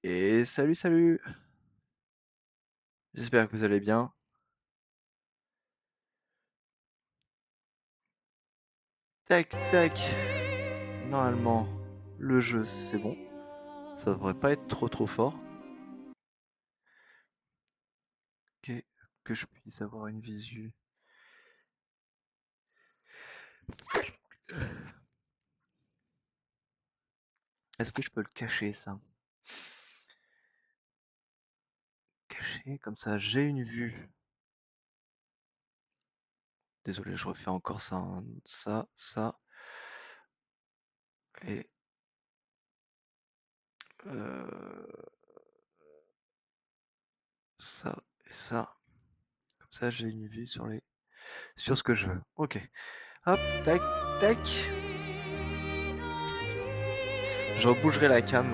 Et salut, salut! J'espère que vous allez bien. Tac, tac. Normalement, le jeu, c'est bon. Ça devrait pas être trop fort. Ok, que je puisse avoir une visu. Est-ce que je peux le cacher, ça? Cacher, comme ça, j'ai une vue. Désolé, je refais encore ça, hein. Ça. Et... ça et ça. Comme ça, j'ai une vue sur ce que je veux. Ok. Hop, tac, tac. Je rebougerai la cam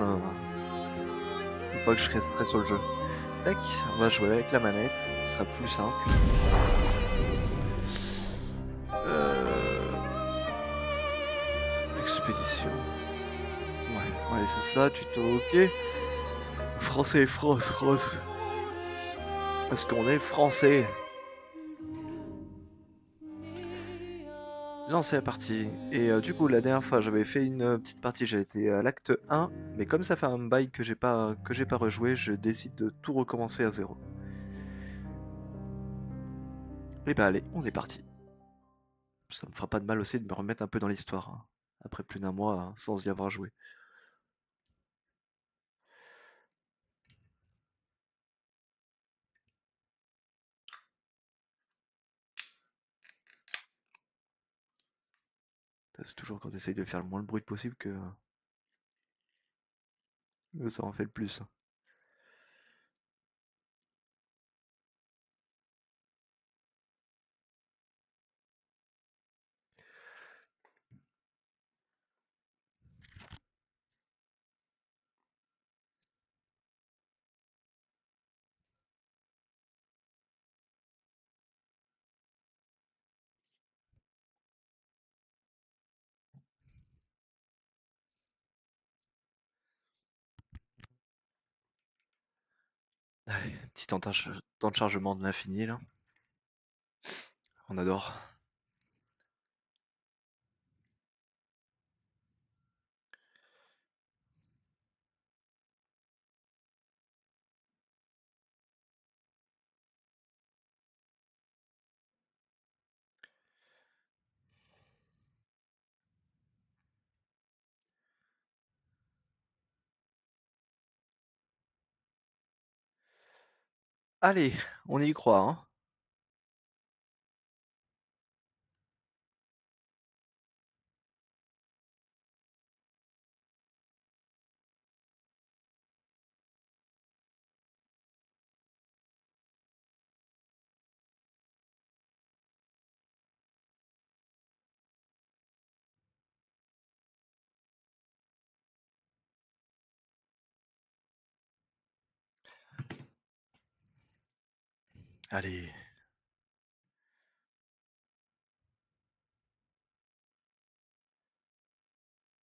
une fois que je serai sur le jeu. Tac, on va jouer avec la manette, ce sera plus simple. Expédition. Ouais, on va laisser ça, tuto ok. Français, France. Parce qu'on est français. Lancer la partie. Et du coup, la dernière fois, j'avais fait une petite partie, j'ai été à l'acte 1. Mais comme ça fait un bail que j'ai pas rejoué, je décide de tout recommencer à zéro. Et bah allez, on est parti. Ça me fera pas de mal aussi de me remettre un peu dans l'histoire, hein, après plus d'un mois sans y avoir joué. C'est toujours quand tu essayes de faire le moins de bruit possible que ça en fait le plus. Allez, petit temps de chargement de l'infini là. On adore. Allez, on y croit, hein. Allez.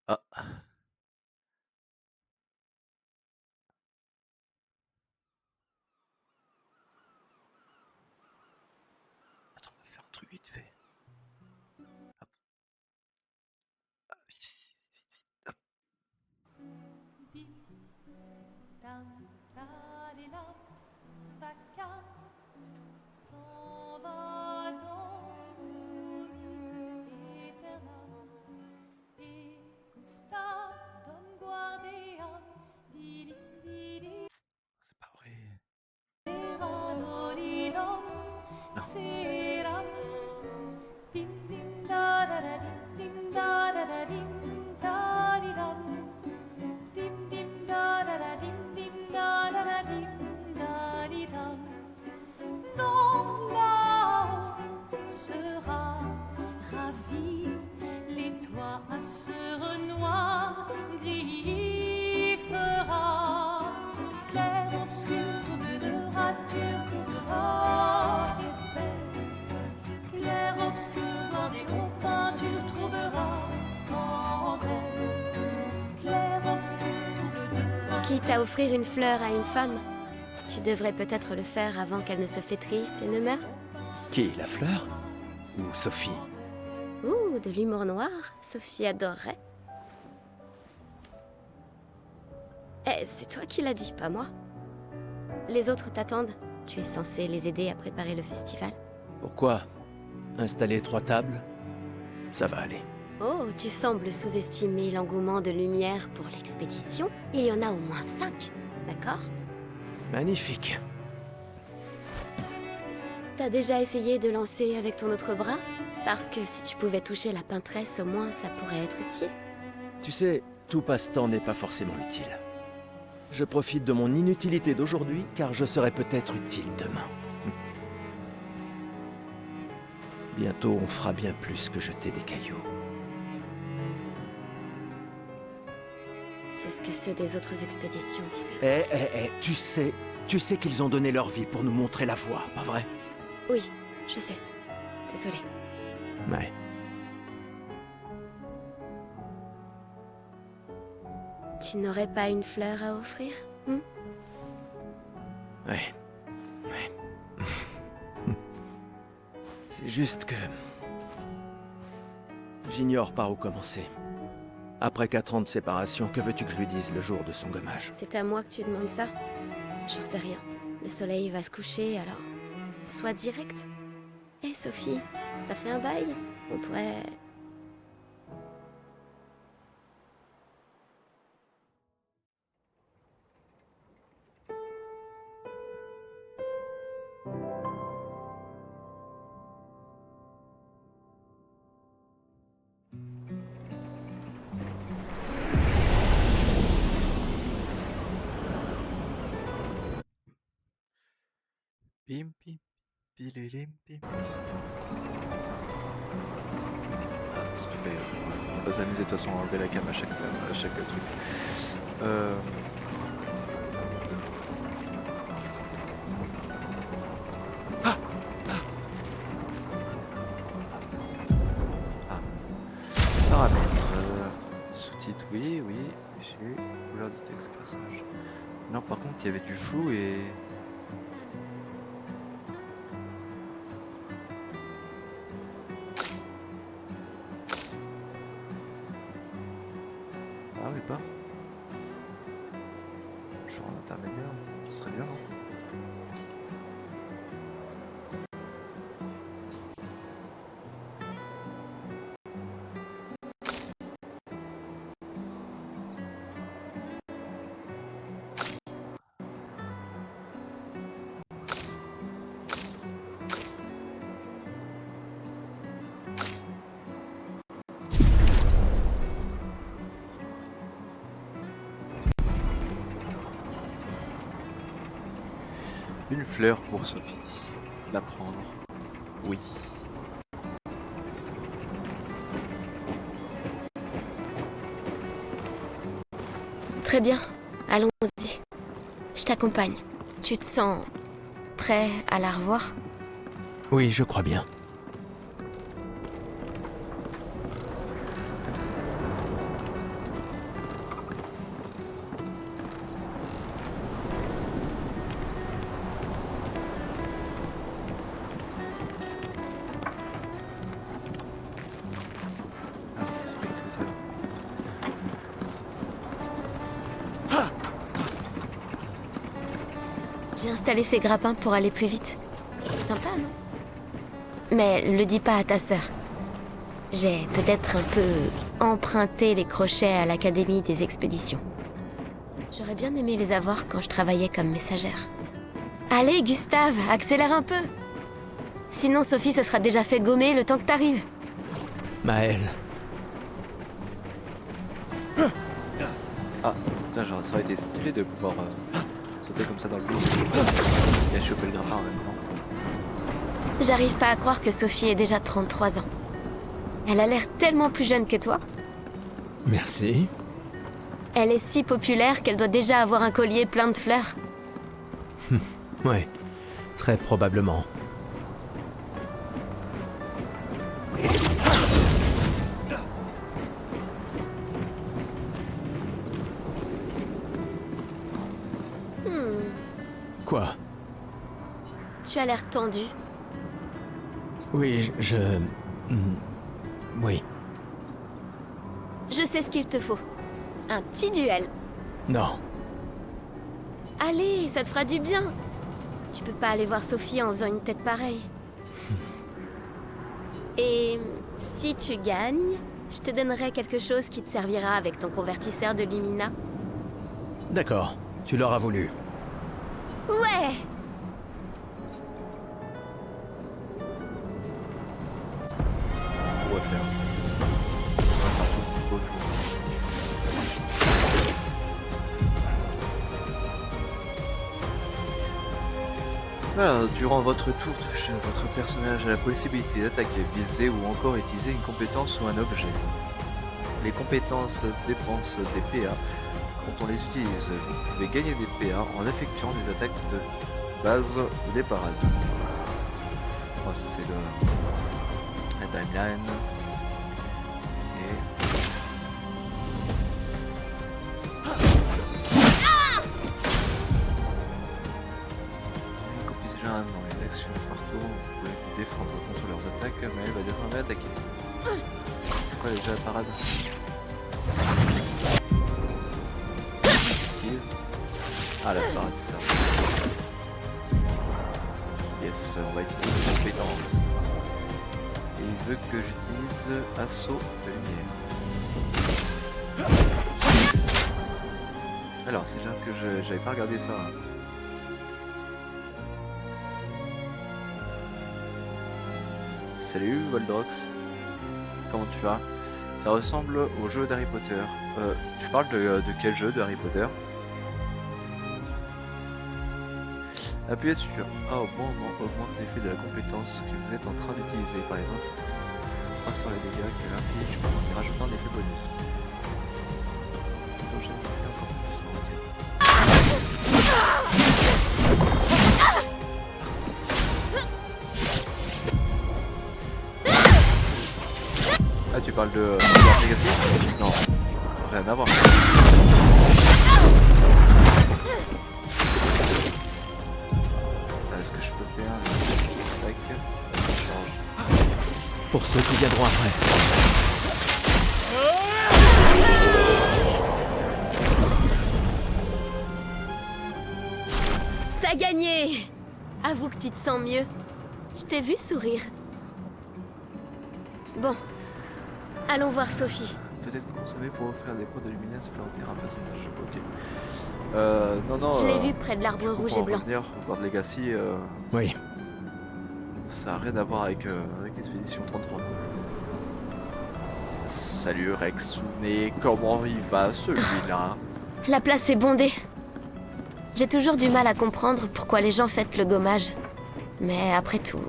Ah, attends, on va faire un truc vite fait. Hop, vite, vite, vite, vite. Hop. Dam, dalilam, vaca s'en va dans l'oubli éternel. Et Gustave Dom Guardian, dilim, dilim, C'est pas vrai. dolilam, Non. seram, Quitte à offrir une fleur à une femme, tu devrais peut-être le faire avant qu'elle ne se flétrisse et ne meure. Qui, la fleur? Ou Sophie? Ouh, de l'humour noir, Sophie adorerait. Eh, c'est toi qui l'as dit, pas moi. Les autres t'attendent. Tu es censé les aider à préparer le festival. Pourquoi? Installer 3 tables? Ça va aller. Oh, tu sembles sous-estimer l'engouement de Lumière pour l'expédition. Il y en a au moins 5, d'accord? Magnifique. T'as déjà essayé de lancer avec ton autre bras? Parce que si tu pouvais toucher la peintresse, au moins ça pourrait être utile. Tu sais, tout passe-temps n'est pas forcément utile. Je profite de mon inutilité d'aujourd'hui, car je serai peut-être utile demain. Bientôt, on fera bien plus que jeter des cailloux. C'est ce que ceux des autres expéditions disaient aussi. Tu sais qu'ils ont donné leur vie pour nous montrer la voie, pas vrai? Oui, je sais. Désolée. Ouais. Tu n'aurais pas une fleur à offrir, hein? Ouais. C'est juste que... j'ignore par où commencer. Après 4 ans de séparation, que veux-tu que je lui dise le jour de son gommage? C'est à moi que tu demandes ça? J'en sais rien. Le soleil va se coucher, alors... sois direct. Hé, Sophie, ça fait un bail? On pourrait... Pim, pim, pililim, pim. Ah, super. On va s'amuser de toute façon à enlever la cam à chaque truc. Ah. Paramètres. Sous-titres, oui. J'ai couleur de texte personnage. Non, par contre, il y avait du flou et... Ah oui, pas. Genre en intermédiaire, ce serait bien, non? Une fleur pour Sophie. La prendre. Oui. Très bien, allons-y. Je t'accompagne. Tu te sens... prêt à la revoir? Oui, je crois bien. Ah, respecte ça. J'ai installé ces grappins pour aller plus vite. Sympa, non? Mais le dis pas à ta sœur. J'ai peut-être un peu emprunté les crochets à l'Académie des expéditions. J'aurais bien aimé les avoir quand je travaillais comme messagère. Allez, Gustave, accélère un peu. Sinon, Sophie se sera déjà fait gommer le temps que t'arrives. Maëlle. Ah, putain, genre, ça aurait été stylé de pouvoir sauter comme ça dans le vide et choper le grappin en même temps. J'arrive pas à croire que Sophie ait déjà 33 ans. Elle a l'air tellement plus jeune que toi. Merci. Elle est si populaire qu'elle doit déjà avoir un collier plein de fleurs. Ouais, très probablement. Quoi? Tu as l'air tendu. Oui, Oui. Je sais ce qu'il te faut. Un petit duel. Non. Allez, ça te fera du bien. Tu peux pas aller voir Sophie en faisant une tête pareille. Et si tu gagnes, je te donnerai quelque chose qui te servira avec ton convertisseur de Lumina. D'accord. Tu l'auras voulu. Ouais! On va faire. On va faire tout autour. Voilà, durant votre tour, votre personnage a la possibilité d'attaquer, viser ou encore utiliser une compétence ou un objet. Les compétences dépensent des PA. Quand on les utilise, vous pouvez gagner des PA en effectuant des attaques de base ou des parades. Oh, ça c'est la timeline. Ok. Copie déjà dans les actions partout, vous pouvez vous défendre contre leurs attaques, mais elle va désormais attaquer. C'est quoi déjà la parade? Esquive. Ah, la parade, c'est ça. Yes, on va utiliser les compétences. Et il veut que j'utilise assaut de lumière. Alors, c'est bien que j'avais pas regardé ça. Hein. Salut Voldrox, comment tu vas? Ça ressemble au jeu d'Harry Potter. Tu parles de quel jeu de Harry Potter? Appuyez sur A au bon moment augmente l'effet de la compétence que vous êtes en train d'utiliser, par exemple, croissant les dégâts que l'inflige en y rajoutant un effet bonus. Sinon, j'ai un effet encore plus puissant, ok. Ah, tu parles de Hogwarts Legacy? Non, rien à voir. Est-ce que je peux faire un attaque? Change. Pour ceux qui viendront après. T'as gagné! Avoue que tu te sens mieux. Je t'ai vu sourire. Bon. Allons voir Sophie. Peut-être consommer pour offrir des points de lumière supplémentaires à un personnage. Ok. Non, non. Je l'ai vu près de l'arbre rouge et blanc. Hogwarts Legacy, Oui. ça n'a rien à voir avec l'expédition 33. Salut Rexune, comment il va celui-là? La place est bondée. J'ai toujours du mal à comprendre pourquoi les gens fêtent le gommage. Mais après tout...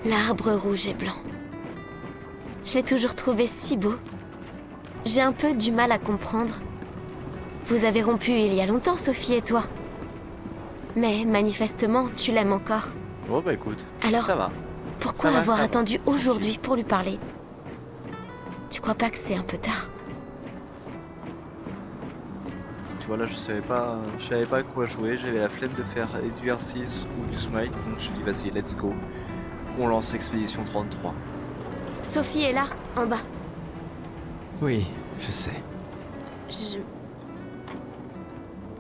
L'arbre rouge et blanc. Je l'ai toujours trouvé si beau. J'ai un peu du mal à comprendre. Vous avez rompu il y a longtemps, Sophie et toi. Mais manifestement, tu l'aimes encore. Bon bah écoute, Alors, ça va. pourquoi Ça va, avoir ça va. attendu aujourd'hui pour lui parler? Tu crois pas que c'est un peu tard? Tu vois là, je savais pas à quoi jouer, j'avais la flemme de faire du R6 ou du Smite, donc je dis vas-y, let's go. On lance Expédition 33. Sophie est là, en bas. Oui, je sais.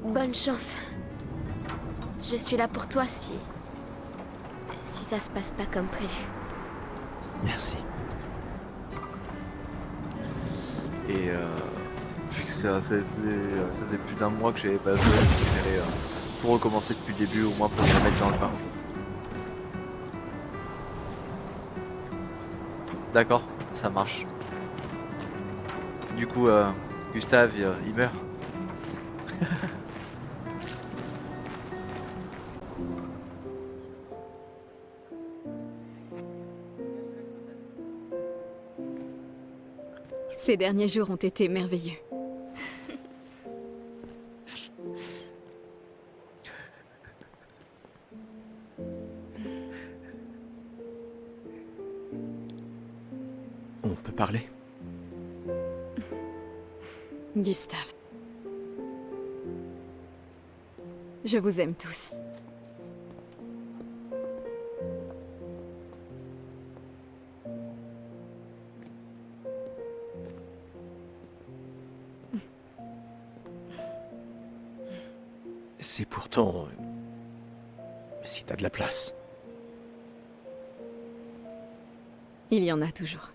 Bonne chance. Je suis là pour toi si ça se passe pas comme prévu. Merci. Et vu que ça faisait plus d'un mois que j'avais pas joué, j'ai préféré tout recommencer depuis le début, au moins pour me mettre dans le bain. D'accord, ça marche. Du coup, Gustave, il meurt. Ces derniers jours ont été merveilleux. On peut parler? Gustave. Je vous aime tous. C'est pourtant... si t'as de la place. Il y en a toujours.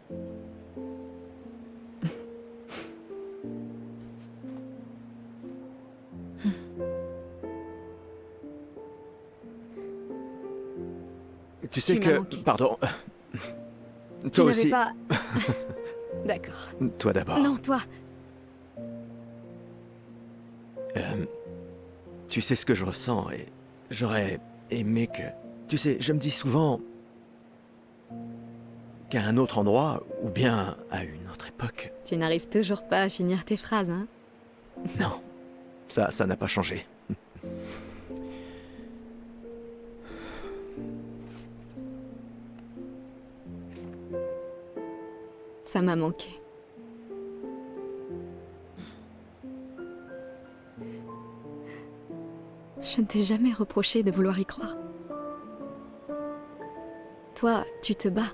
Tu sais Tu m'as que... manqué. Pardon. Tu Toi n'avais aussi. pas... D'accord. Toi d'abord. Non, toi. Tu sais ce que je ressens et j'aurais aimé que... Tu sais, je me dis souvent qu'à un autre endroit, ou bien à une autre époque... Tu n'arrives toujours pas à finir tes phrases, hein? Non, ça n'a pas changé. Ça m'a manqué. Je ne t'ai jamais reproché de vouloir y croire. Toi, tu te bats.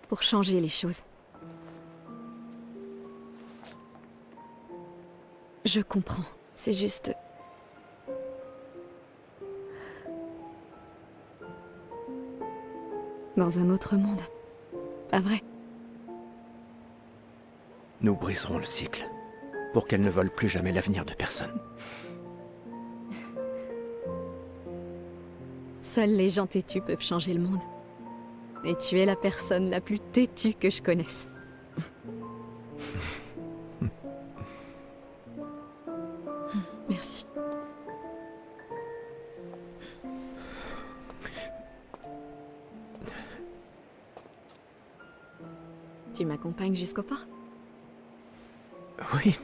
Pour changer les choses. Je comprends. C'est juste... Dans un autre monde. Pas vrai? Nous briserons le cycle, pour qu'elle ne vole plus jamais l'avenir de personne. Seuls les gens têtus peuvent changer le monde. Et tu es la personne la plus têtue que je connaisse. Merci. Tu m'accompagnes jusqu'au port? Oui.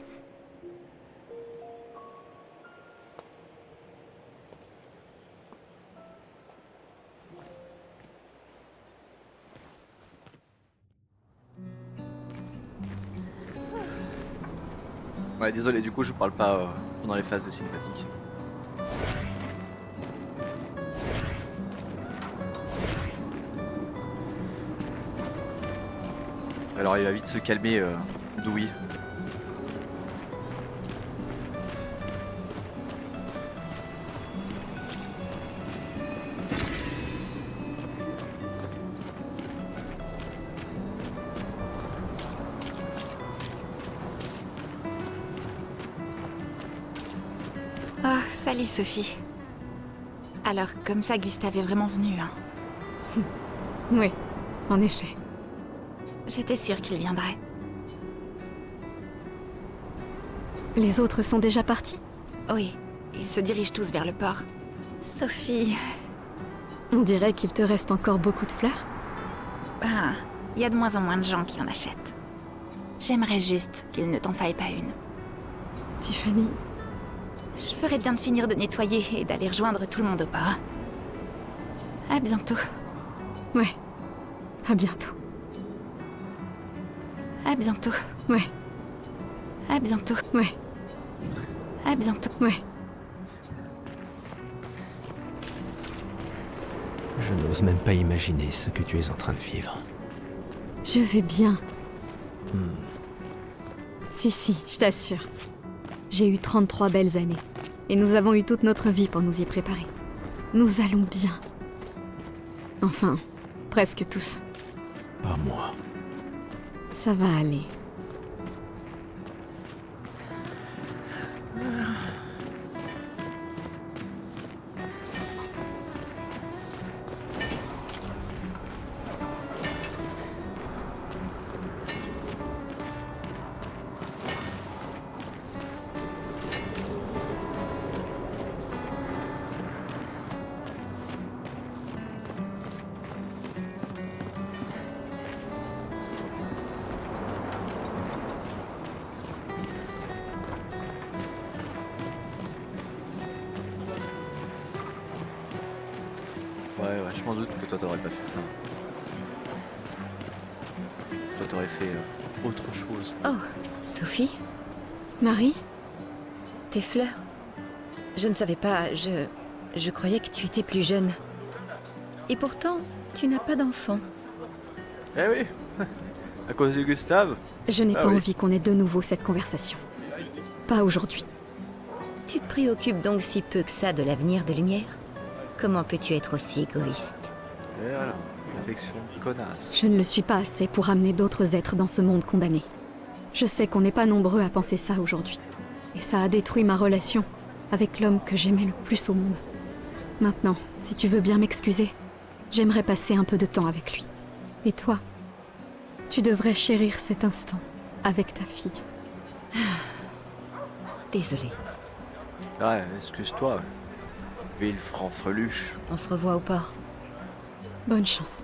Ouais, désolé, du coup, je parle pas pendant les phases de cinématique. Alors, il va vite se calmer, Dewey. Oh, salut Sophie. Alors, comme ça, Gustave est vraiment venu, hein. Oui, en effet. J'étais sûre qu'il viendrait. Les autres sont déjà partis? Oui, ils se dirigent tous vers le port. Sophie... On dirait qu'il te reste encore beaucoup de fleurs. Ben, il y a de moins en moins de gens qui en achètent. J'aimerais juste qu'il ne t'en faille pas une. Tiffany, Je ferais bien de finir de nettoyer et d'aller rejoindre tout le monde au port. À bientôt. ouais. À bientôt. À bientôt. Ouais, À bientôt. ouais, À bientôt. ouais. Je n'ose même pas imaginer ce que tu es en train de vivre. Je vais bien. Si, je t'assure. J'ai eu 33 belles années. Et nous avons eu toute notre vie pour nous y préparer. Nous allons bien. Enfin, presque tous. Pas moi. Ça va aller. Ouais, je m'en doute que toi t'aurais pas fait ça. toi t'aurais fait autre chose. Oh, Sophie, Marie? tes fleurs. Je ne savais pas, je croyais que tu étais plus jeune. Et pourtant, tu n'as pas d'enfant. Eh oui, à cause de Gustave. Je n'ai Ah pas oui. envie qu'on ait de nouveau cette conversation. Pas aujourd'hui. Tu te préoccupes donc si peu que ça de l'avenir de Lumière? Comment peux-tu être aussi égoïste? Et voilà, affection connasse. Je ne le suis pas assez pour amener d'autres êtres dans ce monde condamné. Je sais qu'on n'est pas nombreux à penser ça aujourd'hui. Et ça a détruit ma relation avec l'homme que j'aimais le plus au monde. Maintenant, si tu veux bien m'excuser, j'aimerais passer un peu de temps avec lui. Et toi, tu devrais chérir cet instant avec ta fille. Désolée. Ouais, excuse-toi. Villefranc-Freluche. On se revoit au port. Bonne chance.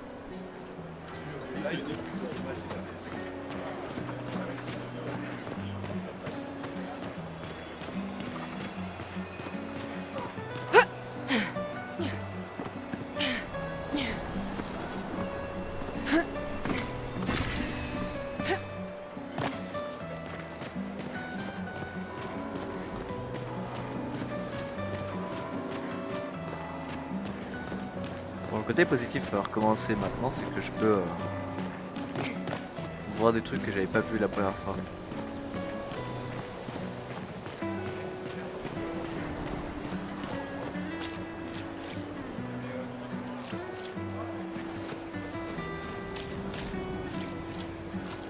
Bon, le côté positif à recommencer maintenant, c'est que je peux voir des trucs que j'avais pas vu la première fois.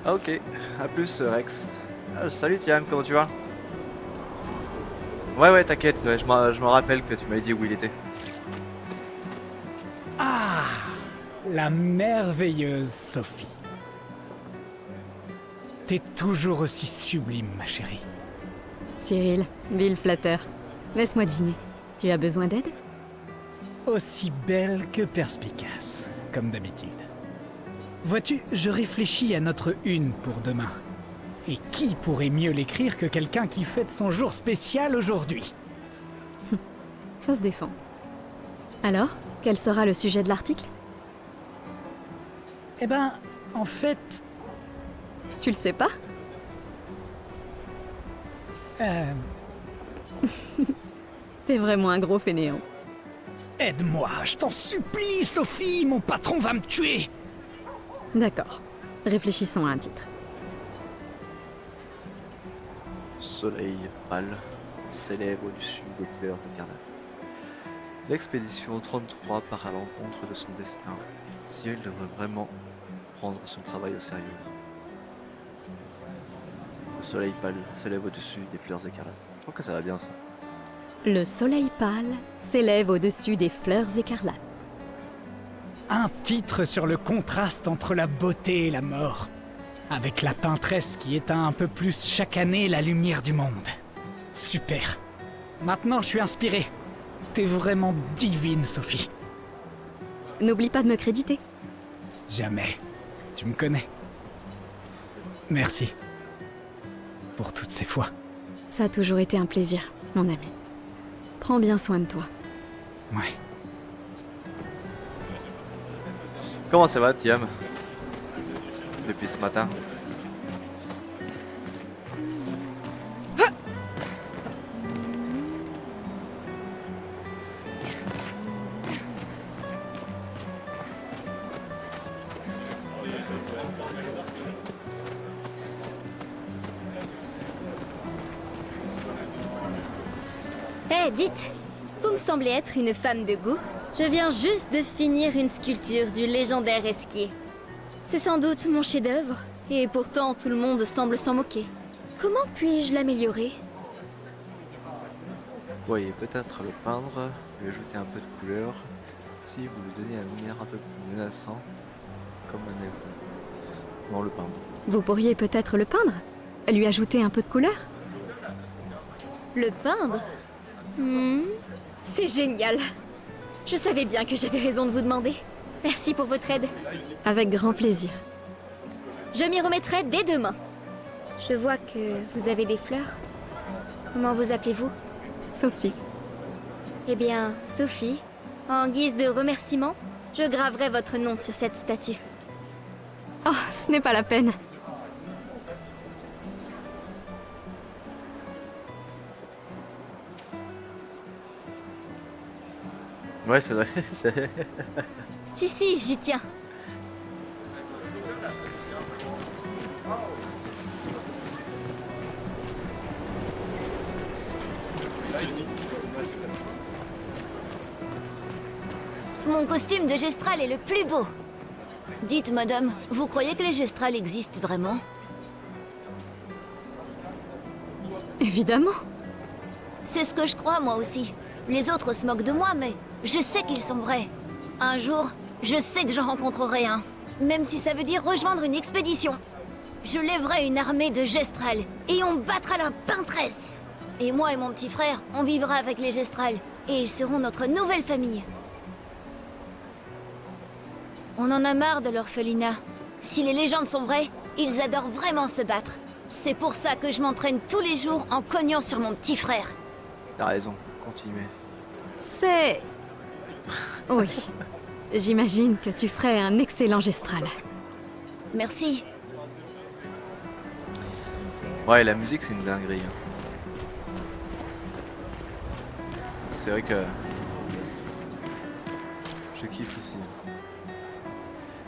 Ah, ok, à plus Rex. Ah, salut Tiam, comment tu vas? Ouais, t'inquiète, ouais, je me rappelle que tu m'avais dit où il était. Ah, la merveilleuse Sophie. T'es toujours aussi sublime, ma chérie. Cyril, vil flatteur. Laisse-moi deviner. Tu as besoin d'aide? Aussi belle que perspicace, comme d'habitude. Vois-tu, je réfléchis à notre une pour demain. Et qui pourrait mieux l'écrire que quelqu'un qui fête son jour spécial aujourd'hui? Ça se défend. Alors, quel sera le sujet de l'article? Eh ben, en fait, Tu le sais pas? T'es vraiment un gros fainéant. aide-moi, je t'en supplie, Sophie, mon patron va me tuer. D'accord. Réfléchissons à un titre. Soleil pâle s'élève au-dessus des fleurs écarlates. L'expédition 33 part à l'encontre de son destin. Si elle devrait vraiment prendre son travail au sérieux. Le soleil pâle s'élève au-dessus des fleurs écarlates. Je trouve que ça va bien ça. Le soleil pâle s'élève au-dessus des fleurs écarlates. Un titre sur le contraste entre la beauté et la mort. Avec la peintresse qui éteint un peu plus chaque année la lumière du monde. Super. Maintenant, je suis inspiré. T'es vraiment divine, Sophie. N'oublie pas de me créditer. Jamais. Tu me connais. Merci. Pour toutes ces fois. Ça a toujours été un plaisir, mon ami. Prends bien soin de toi. Ouais. Comment ça va, Tiam? Depuis ce matin. Eh, dites, vous me semblez être une femme de goût. Je viens juste de finir une sculpture du légendaire Esquier. C'est sans doute mon chef-d'œuvre, et pourtant tout le monde semble s'en moquer. Comment puis-je l'améliorer? Vous voyez peut-être le peindre, lui ajouter un peu de couleur, si vous lui donnez un univers un peu plus menaçant, comme un elfe. Non, le peindre. Vous pourriez peut-être le peindre? Lui ajouter un peu de couleur? Le peindre? C'est génial. Je savais bien que j'avais raison de vous demander. Merci pour votre aide. Avec grand plaisir. Je m'y remettrai dès demain. Je vois que vous avez des fleurs. Comment vous appelez-vous? Sophie. Eh bien, Sophie, en guise de remerciement, je graverai votre nom sur cette statue. Oh, Ce n'est pas la peine. Ouais, c'est vrai. Si, j'y tiens. Mon costume de Gestral est le plus beau. Dites, madame, vous croyez que les Gestrals existent vraiment? Évidemment. C'est ce que je crois, moi aussi. Les autres se moquent de moi, mais je sais qu'ils sont vrais. Un jour, je sais que j'en rencontrerai un. Même si ça veut dire rejoindre une expédition. Je lèverai une armée de Gestral, et on battra la peintresse. Et moi et mon petit frère, on vivra avec les Gestral, et ils seront notre nouvelle famille. On en a marre de l'orphelinat. Si les légendes sont vraies, ils adorent vraiment se battre. C'est pour ça que je m'entraîne tous les jours en cognant sur mon petit frère. T'as raison, continuez. C'est... Oui. J'imagine que tu ferais un excellent Gestral. Merci. Ouais, la musique c'est une dinguerie. C'est vrai que je kiffe aussi.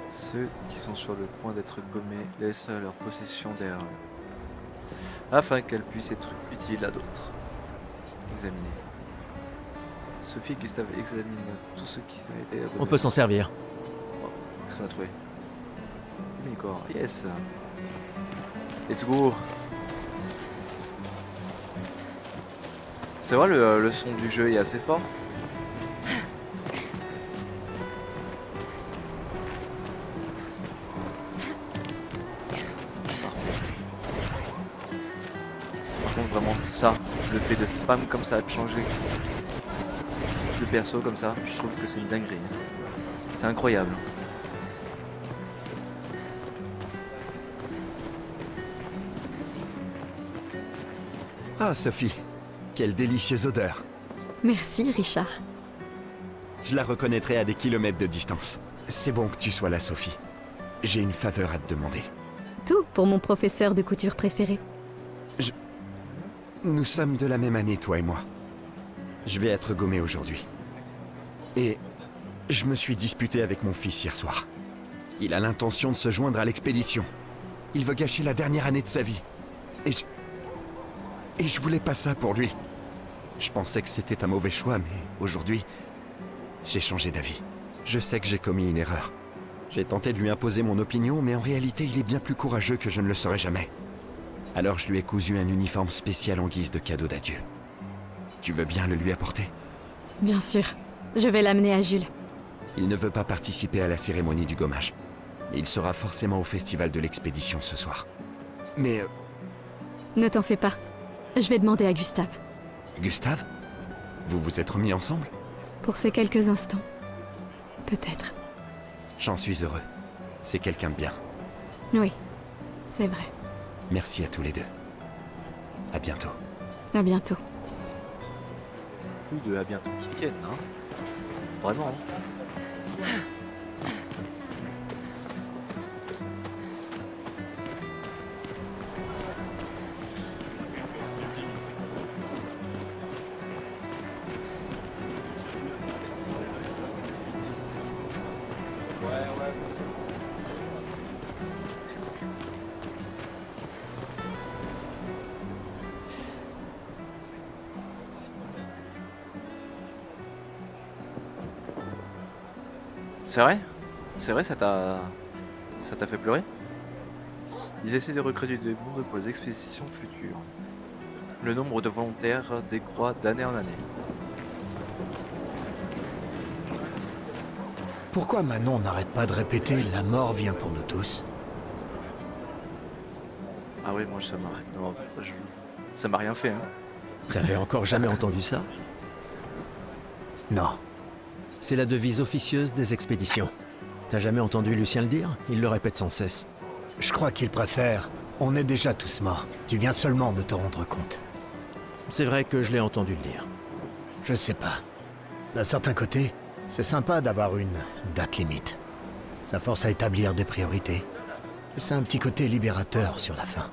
Ceux qui sont sur le point d'être gommés laissent leur possession derrière eux, afin qu'elles puissent être utiles à d'autres. Examiner. Sophie et Gustave examinent tous ceux qui ont été gommés. On peut s'en servir. Oh, qu'est-ce qu'on a trouvé? Mini-corps, yes. Let's go. C'est vrai, le son du jeu est assez fort. Par contre, vraiment, ça, le fait de spam comme ça, de changer de perso comme ça, je trouve que c'est une dinguerie. C'est incroyable. Ah, Sophie, quelle délicieuse odeur. Merci, Richard. Je la reconnaîtrai à des kilomètres de distance. C'est bon que tu sois là, Sophie. J'ai une faveur à te demander. Tout pour mon professeur de couture préféré. Nous sommes de la même année, toi et moi. Je vais être gommé aujourd'hui. Et je me suis disputé avec mon fils hier soir. Il a l'intention de se joindre à l'expédition. Il veut gâcher la dernière année de sa vie. Et je voulais pas ça pour lui. Je pensais que c'était un mauvais choix, mais aujourd'hui, j'ai changé d'avis. Je sais que j'ai commis une erreur. J'ai tenté de lui imposer mon opinion, mais en réalité, il est bien plus courageux que je ne le serais jamais. Alors je lui ai cousu un uniforme spécial en guise de cadeau d'adieu. Tu veux bien le lui apporter? Bien sûr. Je vais l'amener à Jules. Il ne veut pas participer à la cérémonie du gommage. Mais il sera forcément au festival de l'expédition ce soir. Mais... Ne t'en fais pas. Je vais demander à Gustave. Gustave? Vous vous êtes remis ensemble? Pour ces quelques instants. Peut-être. J'en suis heureux. C'est quelqu'un de bien. Oui, c'est vrai. Merci à tous les deux. À bientôt. À bientôt. Plus de à bientôt qui tiennent, hein. Vraiment. C'est vrai? C'est vrai, ça t'a fait pleurer? Ils essaient de recruter du monde pour les expéditions futures. Le nombre de volontaires décroît d'année en année. Pourquoi Manon n'arrête pas de répéter « la mort vient pour nous tous » ? Ah oui, moi ça m'a rien fait. Hein. T'avais encore jamais entendu ça? Non. C'est la devise officieuse des expéditions. T'as jamais entendu Lucien le dire? Il le répète sans cesse. Je crois qu'il préfère « on est déjà tous morts, tu viens seulement de te rendre compte ». C'est vrai que je l'ai entendu le dire. Je sais pas. D'un certain côté, c'est sympa d'avoir une date limite. Ça force à établir des priorités. C'est un petit côté libérateur sur la fin.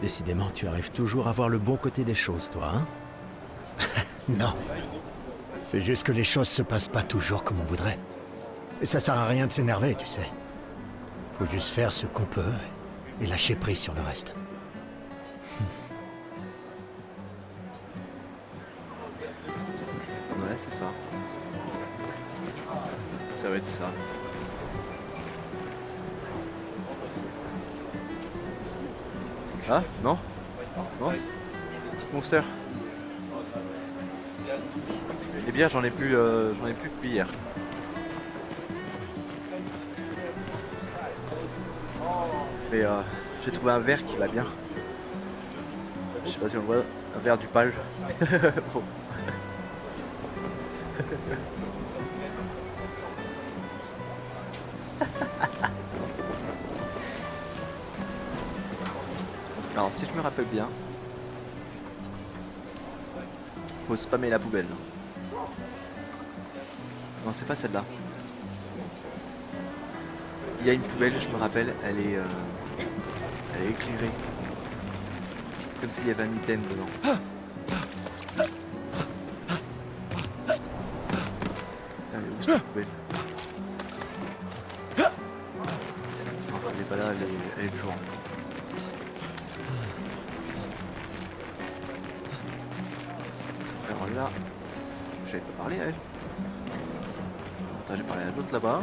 Décidément, tu arrives toujours à voir le bon côté des choses, toi, hein? Non. C'est juste que les choses se passent pas toujours comme on voudrait. Et ça sert à rien de s'énerver, tu sais. Faut juste faire ce qu'on peut et lâcher prise sur le reste. Ouais, c'est ça. Ça va être ça. Ah, non? Non? Petite monster. Les bières, j'en ai plus depuis hier. Mais j'ai trouvé un verre qui va bien. Je sais pas si on le voit, un verre du page. Bon. Alors si je me rappelle bien, faut spammer la poubelle. Non, c'est pas celle-là. Il y a une poubelle, je me rappelle, elle est éclairée. Comme s'il y avait un item dedans. Elle est où cette poubelle? Non, elle est pas là, elle est toujours en bas. Alors là, j'avais pas parlé à elle. Attends, j'ai parlé à l'autre là-bas.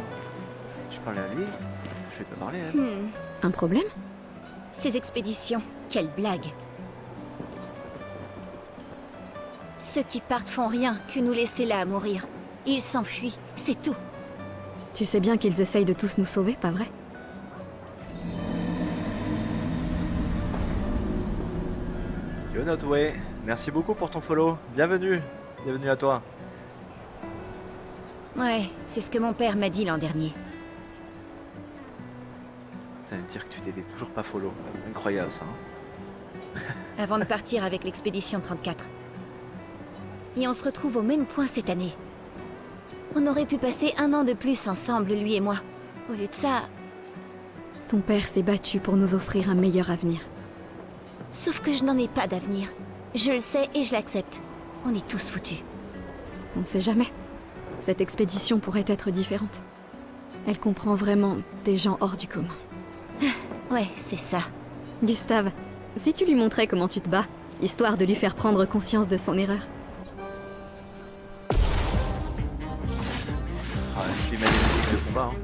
J'ai parlé à lui. Je vais pas parler à elle. Un problème? Ces expéditions, quelle blague. Ceux qui partent font rien que nous laisser là à mourir. Ils s'enfuient, c'est tout. Tu sais bien qu'ils essayent de tous nous sauver, pas vrai? Yo Notway, merci beaucoup pour ton follow. Bienvenue. Bienvenue à toi. Ouais, c'est ce que mon père m'a dit l'an dernier. Ça veut dire que tu t'étais toujours pas follow. Incroyable ça. Hein. Avant de partir avec l'expédition 34. Et on se retrouve au même point cette année. On aurait pu passer 1 an de plus ensemble, lui et moi. Au lieu de ça... Ton père s'est battu pour nous offrir un meilleur avenir. Sauf que je n'en ai pas d'avenir. Je le sais et je l'accepte. On est tous foutus. On ne sait jamais. Cette expédition pourrait être différente. Elle comprend vraiment des gens hors du commun. Ouais, c'est ça. Gustave, si tu lui montrais comment tu te bats, histoire de lui faire prendre conscience de son erreur. Ah, tu imagines le combat. Hein.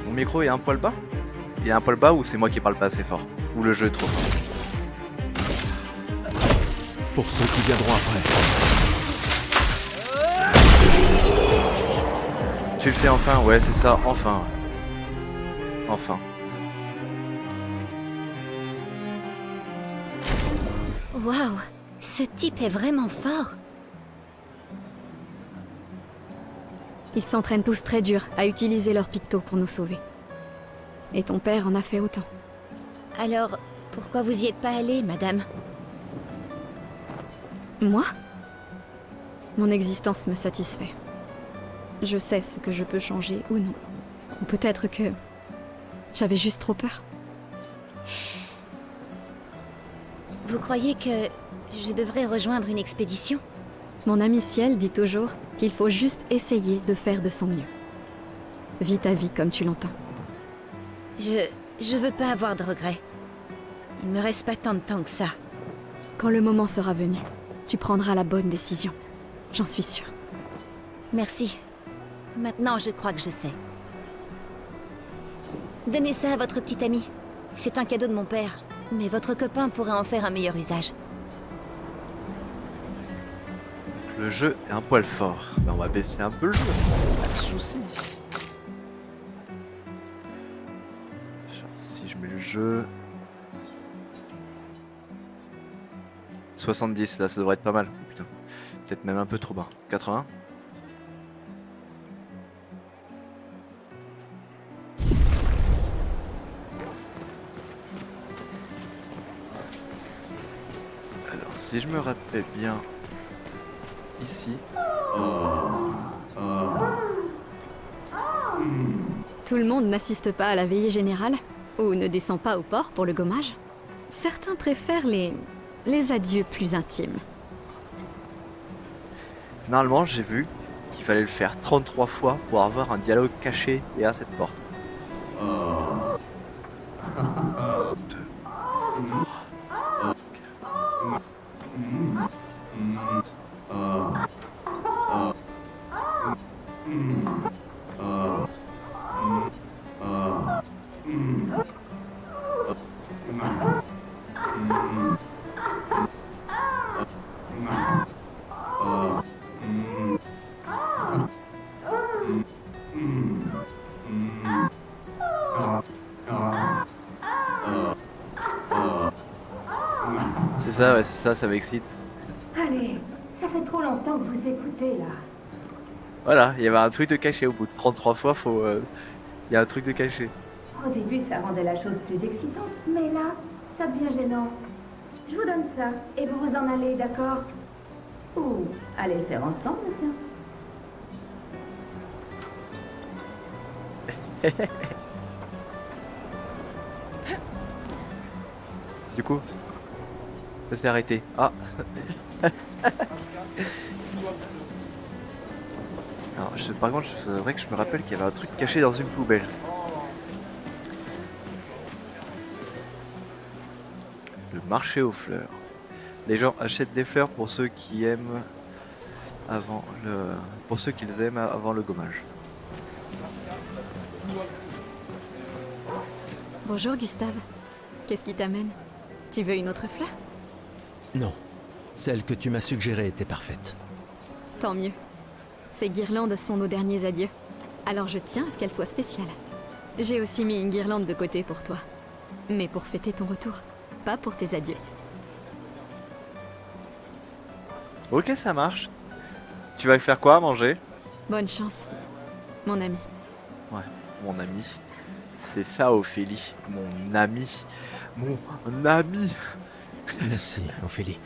Mon micro est un poil bas? Il est un poil bas ou c'est moi qui parle pas assez fort? Ou le jeu est trop fort? Pour ceux qui viendront après. Tu le fais enfin? Ouais, c'est ça, enfin. Enfin. Waouh, ce type est vraiment fort. Ils s'entraînent tous très dur à utiliser leur picto pour nous sauver. Et ton père en a fait autant. Alors, pourquoi vous y êtes pas allé, madame? Moi? Mon existence me satisfait. Je sais ce que je peux changer ou non. Ou peut-être que... j'avais juste trop peur. Vous croyez que je devrais rejoindre une expédition? Mon ami Ciel dit toujours qu'il faut juste essayer de faire de son mieux. Vis ta vie comme tu l'entends. Je veux pas avoir de regrets. Il me reste pas tant de temps que ça. Quand le moment sera venu, tu prendras la bonne décision. J'en suis sûre. Merci. Maintenant, je crois que je sais. Donnez ça à votre petit ami. C'est un cadeau de mon père. Mais votre copain pourrait en faire un meilleur usage. Le jeu est un poil fort. Ben, on va baisser un peu le jeu. Pas de soucis. Genre, si je mets le jeu... 70, là, ça devrait être pas mal. Oh, putain. Peut-être même un peu trop bas. 80. Alors, si je me rappelle bien, ici. Tout le monde n'assiste pas à la veillée générale ou ne descend pas au port pour le gommage. Certains préfèrent les adieux plus intimes. Normalement, j'ai vu qu'il fallait le faire 33 fois pour avoir un dialogue caché derrière cette porte. C'est ça, ouais, c'est ça, ça m'excite. Allez, ça fait trop longtemps que vous écoutez là. Voilà, il y avait un truc de caché au bout de 33 fois, faut... Il y a un truc de caché. Au début, ça rendait la chose plus excitante, mais là, ça devient gênant. Je vous donne ça, et vous vous en allez, d'accord? Ou allez le faire ensemble, tiens. Du coup, ça s'est arrêté. Ah. Alors, par contre, c'est vrai que je me rappelle qu'il y avait un truc caché dans une poubelle. Le marché aux fleurs. Les gens achètent des fleurs pour ceux qui aiment pour ceux qu'ils aiment avant le gommage. Bonjour Gustave. Qu'est-ce qui t'amène? Tu veux une autre fleur? Non. Celle que tu m'as suggérée était parfaite. Tant mieux. Ces guirlandes sont nos derniers adieux. Alors je tiens à ce qu'elles soient spéciales. J'ai aussi mis une guirlande de côté pour toi. Mais pour fêter ton retour, pas pour tes adieux. Ok, ça marche. Tu vas faire quoi à manger? Bonne chance, mon ami. Ouais, mon ami. C'est ça, Ophélie. Mon ami. Mon ami. Merci, Ophélie.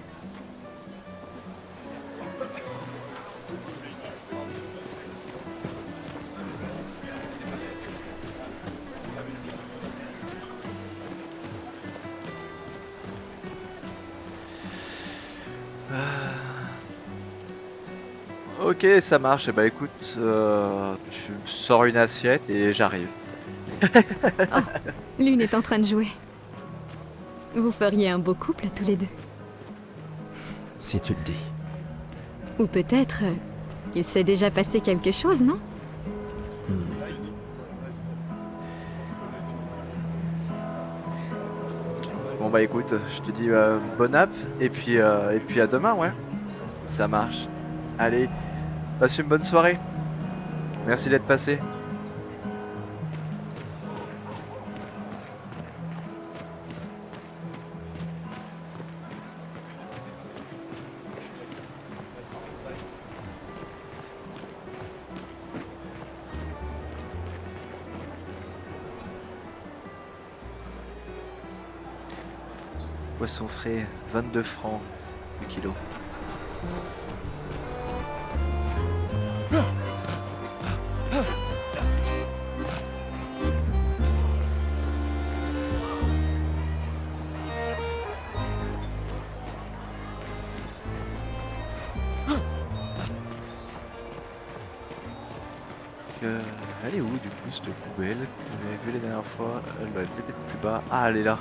Ok, ça marche. Et bah écoute, tu me sors une assiette et j'arrive. Oh, l'une est en train de jouer. Vous feriez un beau couple tous les deux. Si tu le dis. Ou peut-être, il s'est déjà passé quelque chose, non? Bon bah écoute, je te dis bonne app et puis à demain, ouais. Ça marche. Allez, passe une bonne soirée. Merci d'être passé. Poisson frais, 22 francs le kilo. Elle est où du coup cette poubelle que j'avais vu la dernière fois? Elle doit peut-être être plus bas. Ah, elle est là.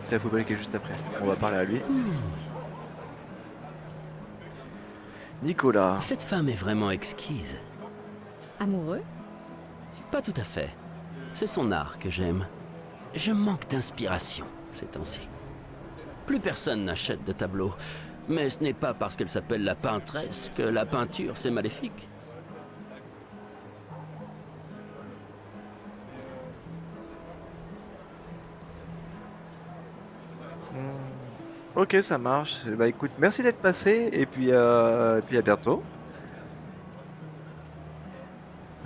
C'est la poubelle qui est juste après. On va parler à lui. Nicolas. Cette femme est vraiment exquise. Amoureux? Pas tout à fait. C'est son art que j'aime. Je manque d'inspiration ces temps-ci. Plus personne n'achète de tableaux. Mais ce n'est pas parce qu'elle s'appelle la peintresse que la peinture c'est maléfique. Ok, ça marche. Bah écoute, merci d'être passé et puis à bientôt.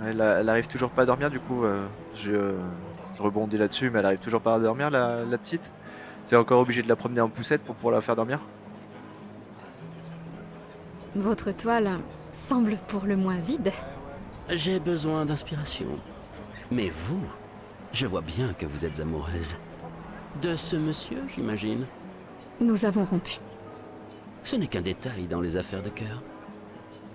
Elle arrive toujours pas à dormir du coup. Je rebondis là-dessus, mais elle arrive toujours pas à dormir la petite. C'est encore obligé de la promener en poussette pour pouvoir la faire dormir. Votre toile semble pour le moins vide. J'ai besoin d'inspiration. Mais vous, je vois bien que vous êtes amoureuse. De ce monsieur, j'imagine. Nous avons rompu. Ce n'est qu'un détail dans les affaires de cœur.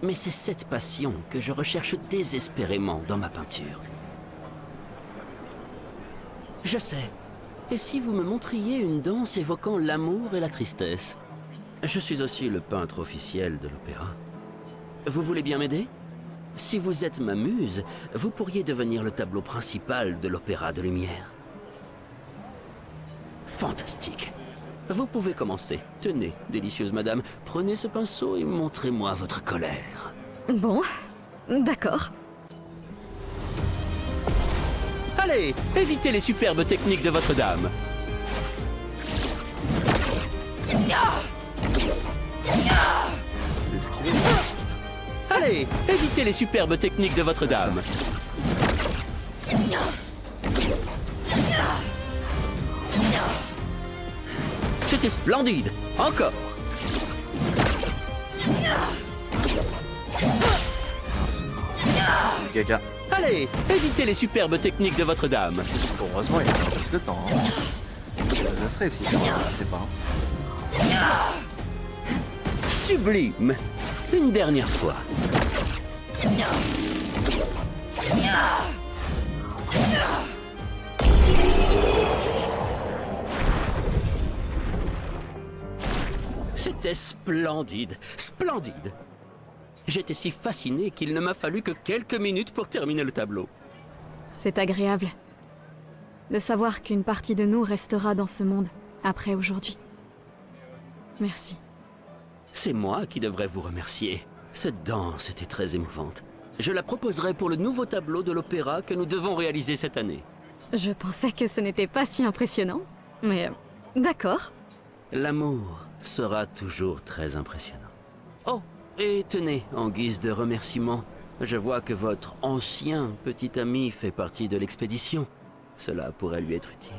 Mais c'est cette passion que je recherche désespérément dans ma peinture. Je sais. Et si vous me montriez une danse évoquant l'amour et la tristesse? Je suis aussi le peintre officiel de l'opéra. Vous voulez bien m'aider? Si vous êtes ma muse, vous pourriez devenir le tableau principal de l'opéra de lumière. Fantastique. Vous pouvez commencer. Tenez, délicieuse madame, prenez ce pinceau et montrez-moi votre colère. Bon, d'accord. Allez, évitez les superbes techniques de votre dame. C'est ce qu'il est. Allez, évitez les superbes techniques de votre dame. C'était splendide. Encore. Gaga. Allez, évitez les superbes techniques de votre dame. Heureusement, il a plus de temps. Ça serait si je sais pas. Sublime. Une dernière fois. C'était splendide, splendide. J'étais si fasciné qu'il ne m'a fallu que quelques minutes pour terminer le tableau. C'est agréable de savoir qu'une partie de nous restera dans ce monde après aujourd'hui. Merci. C'est moi qui devrais vous remercier. Cette danse était très émouvante. Je la proposerai pour le nouveau tableau de l'opéra que nous devons réaliser cette année. Je pensais que ce n'était pas si impressionnant, mais d'accord. L'amour sera toujours très impressionnant. Oh, et tenez, en guise de remerciement, je vois que votre ancien petit ami fait partie de l'expédition. Cela pourrait lui être utile.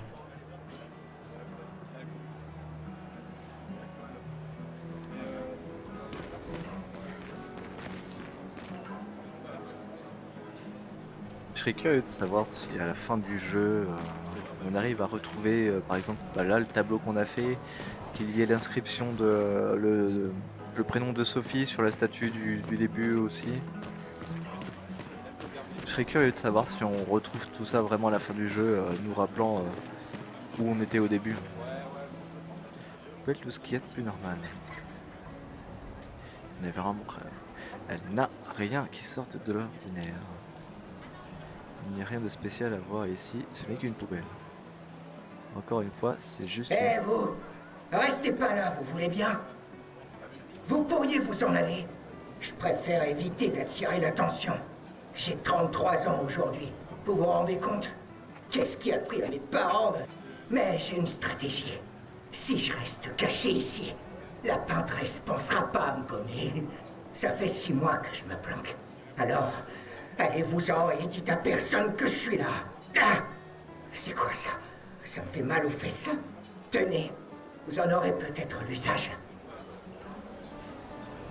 Je serais curieux de savoir si à la fin du jeu, on arrive à retrouver, par exemple, là le tableau qu'on a fait, qu'il y ait l'inscription de le prénom de Sophie sur la statue du début aussi. Je serais curieux de savoir si on retrouve tout ça vraiment à la fin du jeu, nous rappelant où on était au début. Peut-être tout ce qu'il y a de plus normal. Elle n'a rien qui sorte de l'ordinaire. Il n'y a rien de spécial à voir ici, ce n'est qu'une poubelle. Encore une fois, c'est juste... Eh vous, restez pas là, vous voulez bien? Vous pourriez vous en aller. Je préfère éviter d'attirer l'attention. J'ai 33 ans aujourd'hui. Vous vous rendez compte? Qu'est-ce qui a pris à mes parents? Mais j'ai une stratégie. Si je reste caché ici, la peintresse pensera pas à me gommer. Ça fait 6 mois que je me planque. Alors, allez-vous-en et dites à personne que je suis là. Ah! C'est quoi ça? Ça me fait mal aux fesses. Tenez, vous en aurez peut-être l'usage.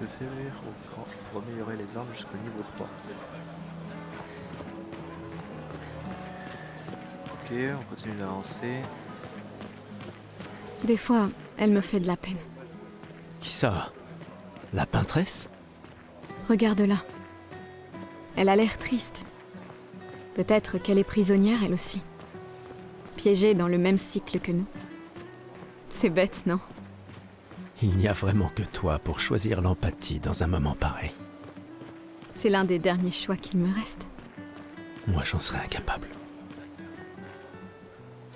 De servir au camp pour améliorer les armes jusqu'au niveau 3. Ok, on continue d'avancer. Des fois, elle me fait de la peine. Qui ça? La peintresse? Regarde-la. Elle a l'air triste. Peut-être qu'elle est prisonnière, elle aussi. Piégée dans le même cycle que nous. C'est bête, non? Il n'y a vraiment que toi pour choisir l'empathie dans un moment pareil. C'est l'un des derniers choix qu'il me reste. Moi, j'en serais incapable.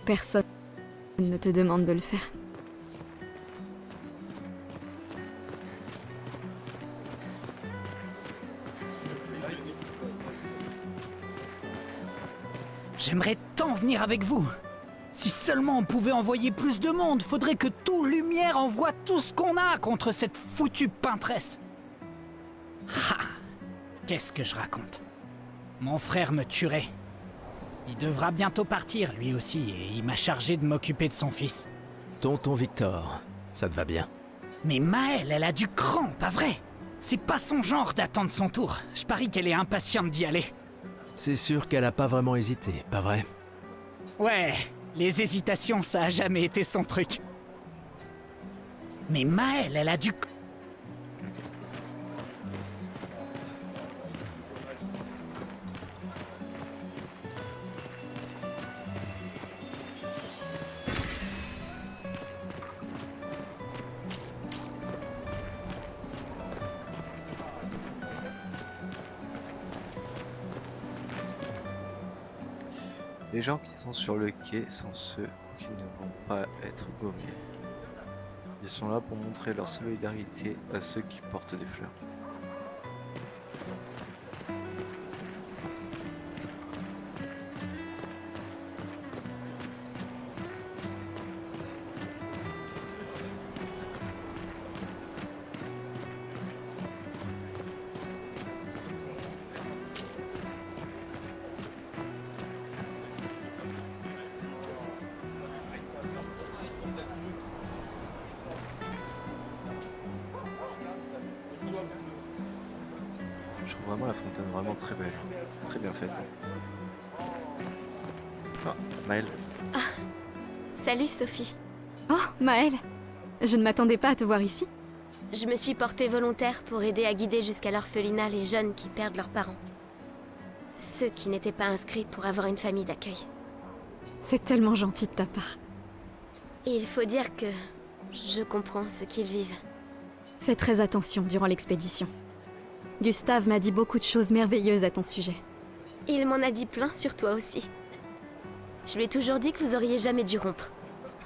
Personne ne te demande de le faire. J'aimerais tant venir avec vous. Si seulement on pouvait envoyer plus de monde, faudrait que tout Lumière envoie tout ce qu'on a contre cette foutue peintresse. Ah, qu'est-ce que je raconte? Mon frère me tuerait. Il devra bientôt partir, lui aussi, et il m'a chargé de m'occuper de son fils. Tonton Victor, ça te va bien? Mais Maëlle, elle a du cran, pas vrai? C'est pas son genre d'attendre son tour. Je parie qu'elle est impatiente d'y aller. C'est sûr qu'elle a pas vraiment hésité, pas vrai? Ouais, les hésitations, ça a jamais été son truc. Mais Maëlle, elle a du... Les gens qui sont sur le quai sont ceux qui ne vont pas être gommés. Ils sont là pour montrer leur solidarité à ceux qui portent des fleurs. Je trouve vraiment la fontaine vraiment très belle, très bien faite. Ah, Maëlle. Ah, salut Sophie. Oh, Maëlle, je ne m'attendais pas à te voir ici. Je me suis portée volontaire pour aider à guider jusqu'à l'orphelinat les jeunes qui perdent leurs parents. Ceux qui n'étaient pas inscrits pour avoir une famille d'accueil. C'est tellement gentil de ta part. Et il faut dire que je comprends ce qu'ils vivent. Fais très attention durant l'expédition. Gustave m'a dit beaucoup de choses merveilleuses à ton sujet. Il m'en a dit plein sur toi aussi. Je lui ai toujours dit que vous auriez jamais dû rompre.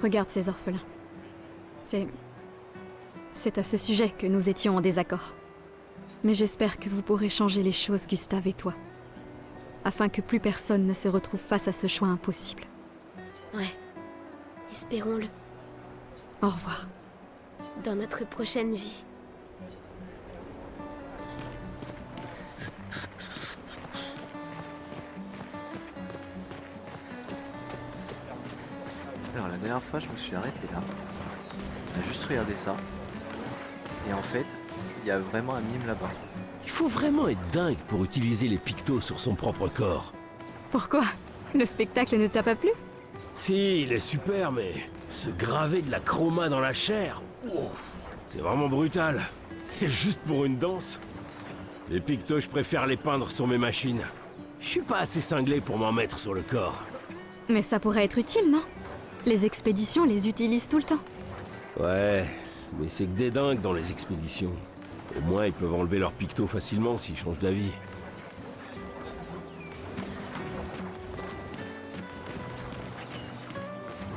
Regarde ces orphelins. C'est à ce sujet que nous étions en désaccord. Mais j'espère que vous pourrez changer les choses, Gustave et toi. Afin que plus personne ne se retrouve face à ce choix impossible. Ouais. Espérons-le. Au revoir. Dans notre prochaine vie. Alors la dernière fois je me suis arrêté là, on a juste regardé ça, et en fait il y a vraiment un mime là-bas. Il faut vraiment être dingue pour utiliser les pictos sur son propre corps. Pourquoi? Le spectacle ne t'a pas plu? Si, il est super, mais se graver de la chroma dans la chair, ouf, c'est vraiment brutal. Et juste pour une danse. Les pictos, je préfère les peindre sur mes machines. Je suis pas assez cinglé pour m'en mettre sur le corps. Mais ça pourrait être utile, non? Les expéditions les utilisent tout le temps. Ouais, mais c'est que des dingues dans les expéditions. Au moins, ils peuvent enlever leurs pictos facilement s'ils changent d'avis.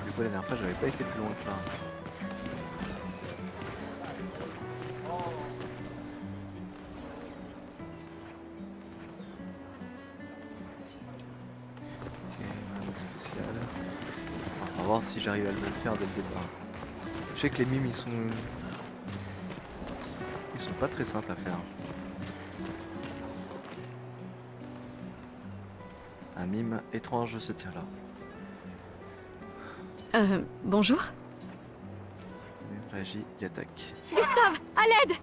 Du coup la dernière fois j'avais pas été plus loin que là. Ok, un spécial. On va voir si j'arrive à le faire dès le départ. Je sais que les mimes ils sont pas très simples à faire. Un mime étrange se tient là. Bonjour? Il réagit, il attaque. Gustave, à l'aide!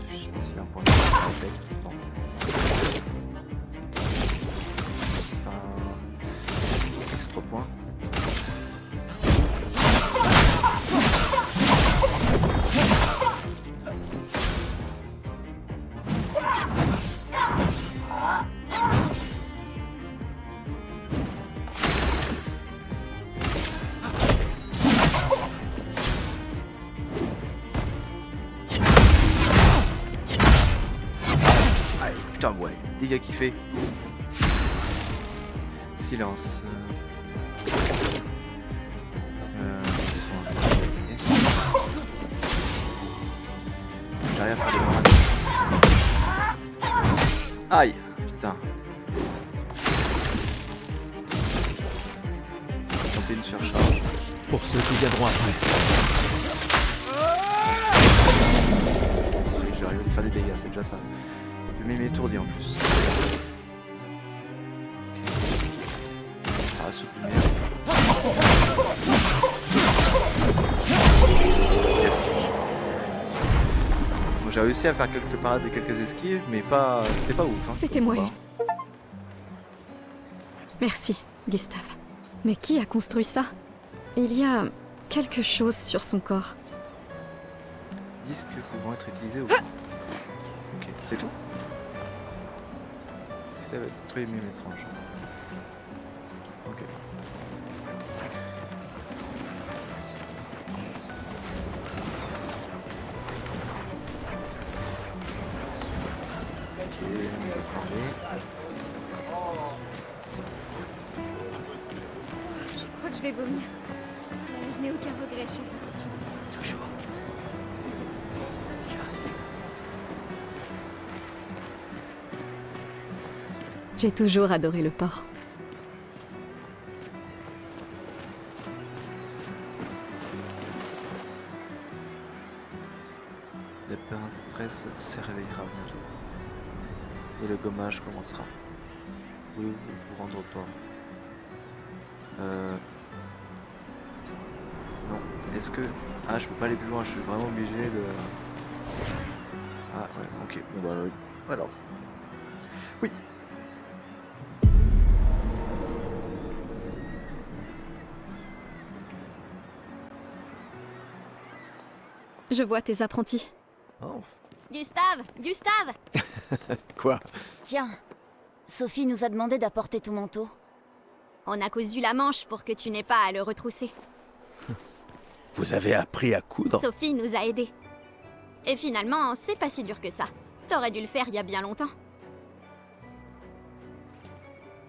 Je sais pas s'il a un point de vue. Non. Enfin, 6-3 points. putain, ouais, dégâts qu'il fait. Silence. J'arrive à faire des parades. Aïe, putain. Tenter une surcharge. Pour ceux qui viendront après. C'est vrai que j'arrive à faire des dégâts, c'est déjà ça. Je mets mes tourdis en plus. Ok. Ah, soupe lumière. Yes. Bon, j'ai réussi à faire quelques parades et quelques esquives, mais pas. C'était pas ouf. Hein, C'était moi. Merci, Gustave. Mais qui a construit ça? Il y a quelque chose sur son corps. Disques pouvant être utilisés ou pas. Ok, c'est tout. Ça va détruire les murs étranges. Ok. Ok, on va parler. Je crois que je vais vomir. Je n'ai aucun regret, chérie. Toujours. J'ai toujours adoré le port. La peintresse se réveillera bientôt. Et le gommage commencera. Voulez-vous vous rendre au port? Non. Est-ce que... Ah, je peux pas aller plus loin, je suis vraiment obligé de... Ah ouais, ok. Bon bah... alors... Oui. Je vois tes apprentis. Oh. Gustave! Gustave! Quoi? Tiens, Sophie nous a demandé d'apporter ton manteau. On a cousu la manche pour que tu n'aies pas à le retrousser. Vous avez appris à coudre? Sophie nous a aidés. Et finalement, c'est pas si dur que ça. T'aurais dû le faire il y a bien longtemps.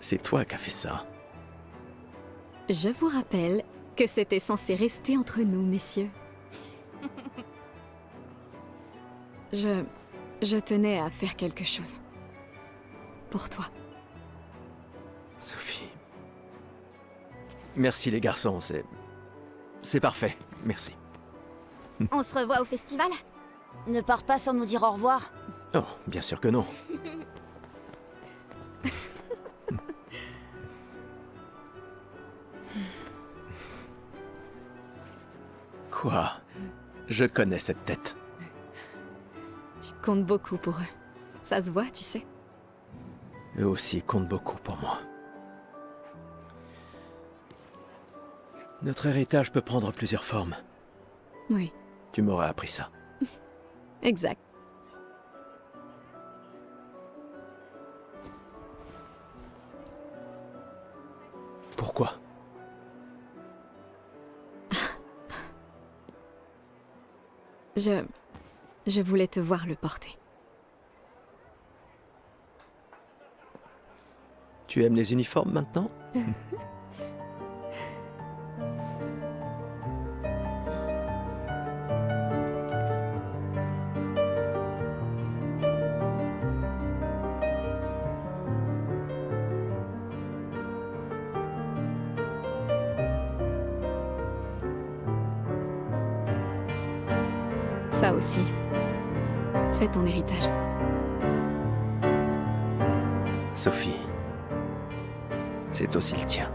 C'est toi qui as fait ça. Je vous rappelle que c'était censé rester entre nous, messieurs. Je tenais à faire quelque chose. Pour toi. Sophie. Merci les garçons, c'est parfait, merci. On se revoit au festival? Ne pars pas sans nous dire au revoir. Oh, bien sûr que non. Quoi? Je connais cette tête. Tu comptes beaucoup pour eux. Ça se voit, tu sais. Eux aussi comptent beaucoup pour moi. Notre héritage peut prendre plusieurs formes. Oui, Tu m'aurais appris ça. exact. Pourquoi? Je voulais te voir le porter. Tu aimes les uniformes maintenant? Ça aussi, c'est ton héritage. Sophie, c'est aussi le tien.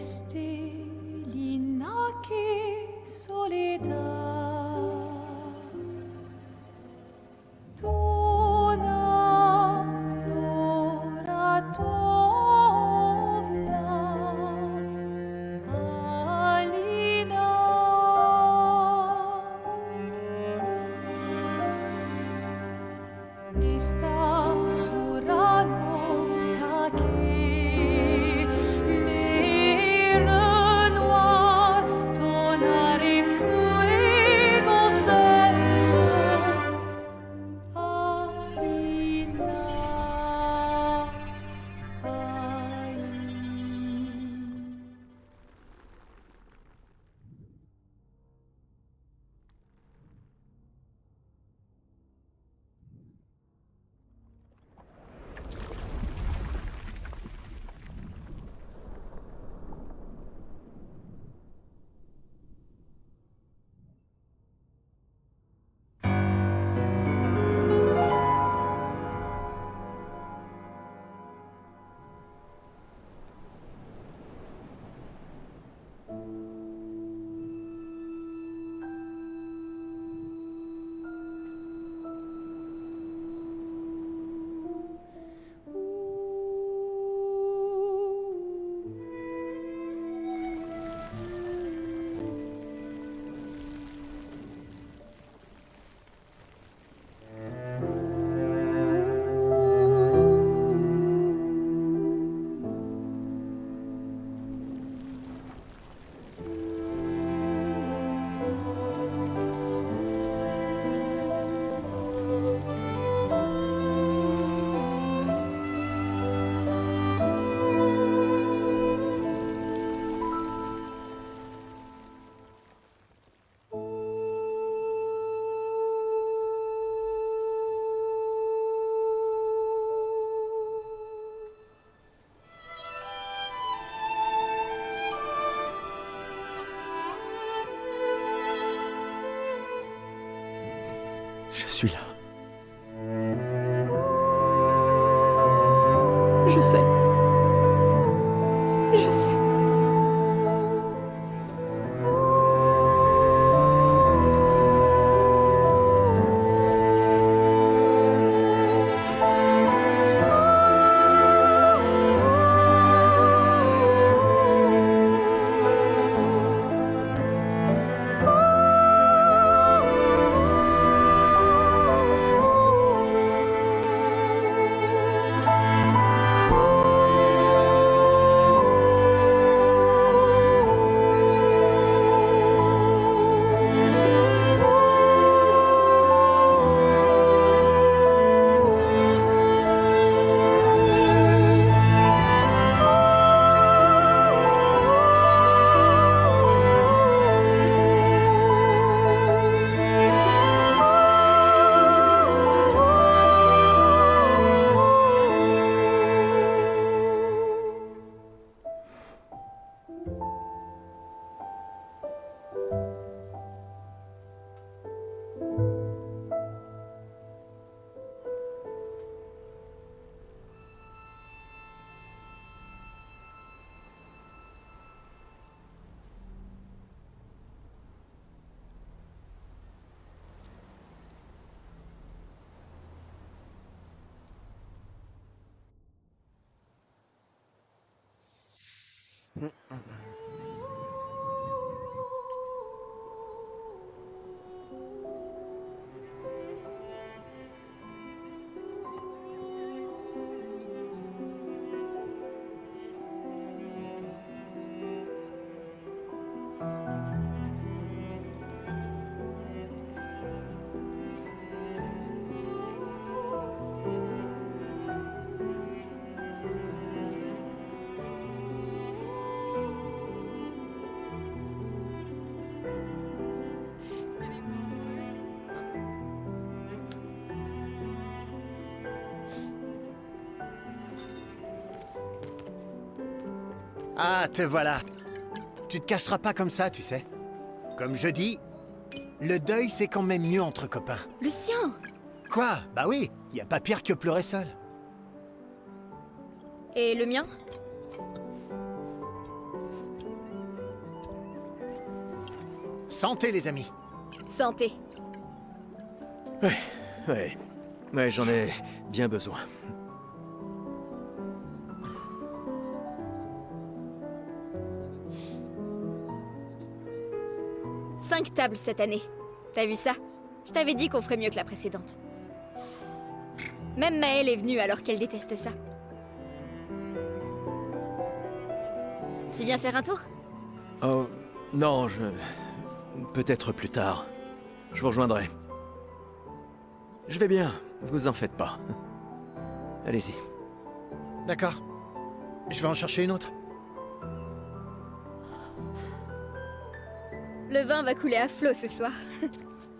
stellina che soledad tona l'ora tovla alina esta surano taki l'air noir tonare fuego verso alina ai. Je suis là. Je sais. Je sais. Ah, te voilà. Tu te cacheras pas comme ça, tu sais. Comme je dis, le deuil c'est quand même mieux entre copains. Lucien! Quoi? Bah oui, y a pas pire que pleurer seul. Et le mien? Santé, les amis. Santé. Ouais, j'en ai bien besoin. Cinq tables cette année. T'as vu ça? Je t'avais dit qu'on ferait mieux que la précédente. Même Maëlle est venue alors qu'elle déteste ça. Tu viens faire un tour? Oh, non, peut-être plus tard. Je vous rejoindrai. Je vais bien, vous en faites pas. Allez-y. D'accord. Je vais en chercher une autre. Le vin va couler à flot ce soir.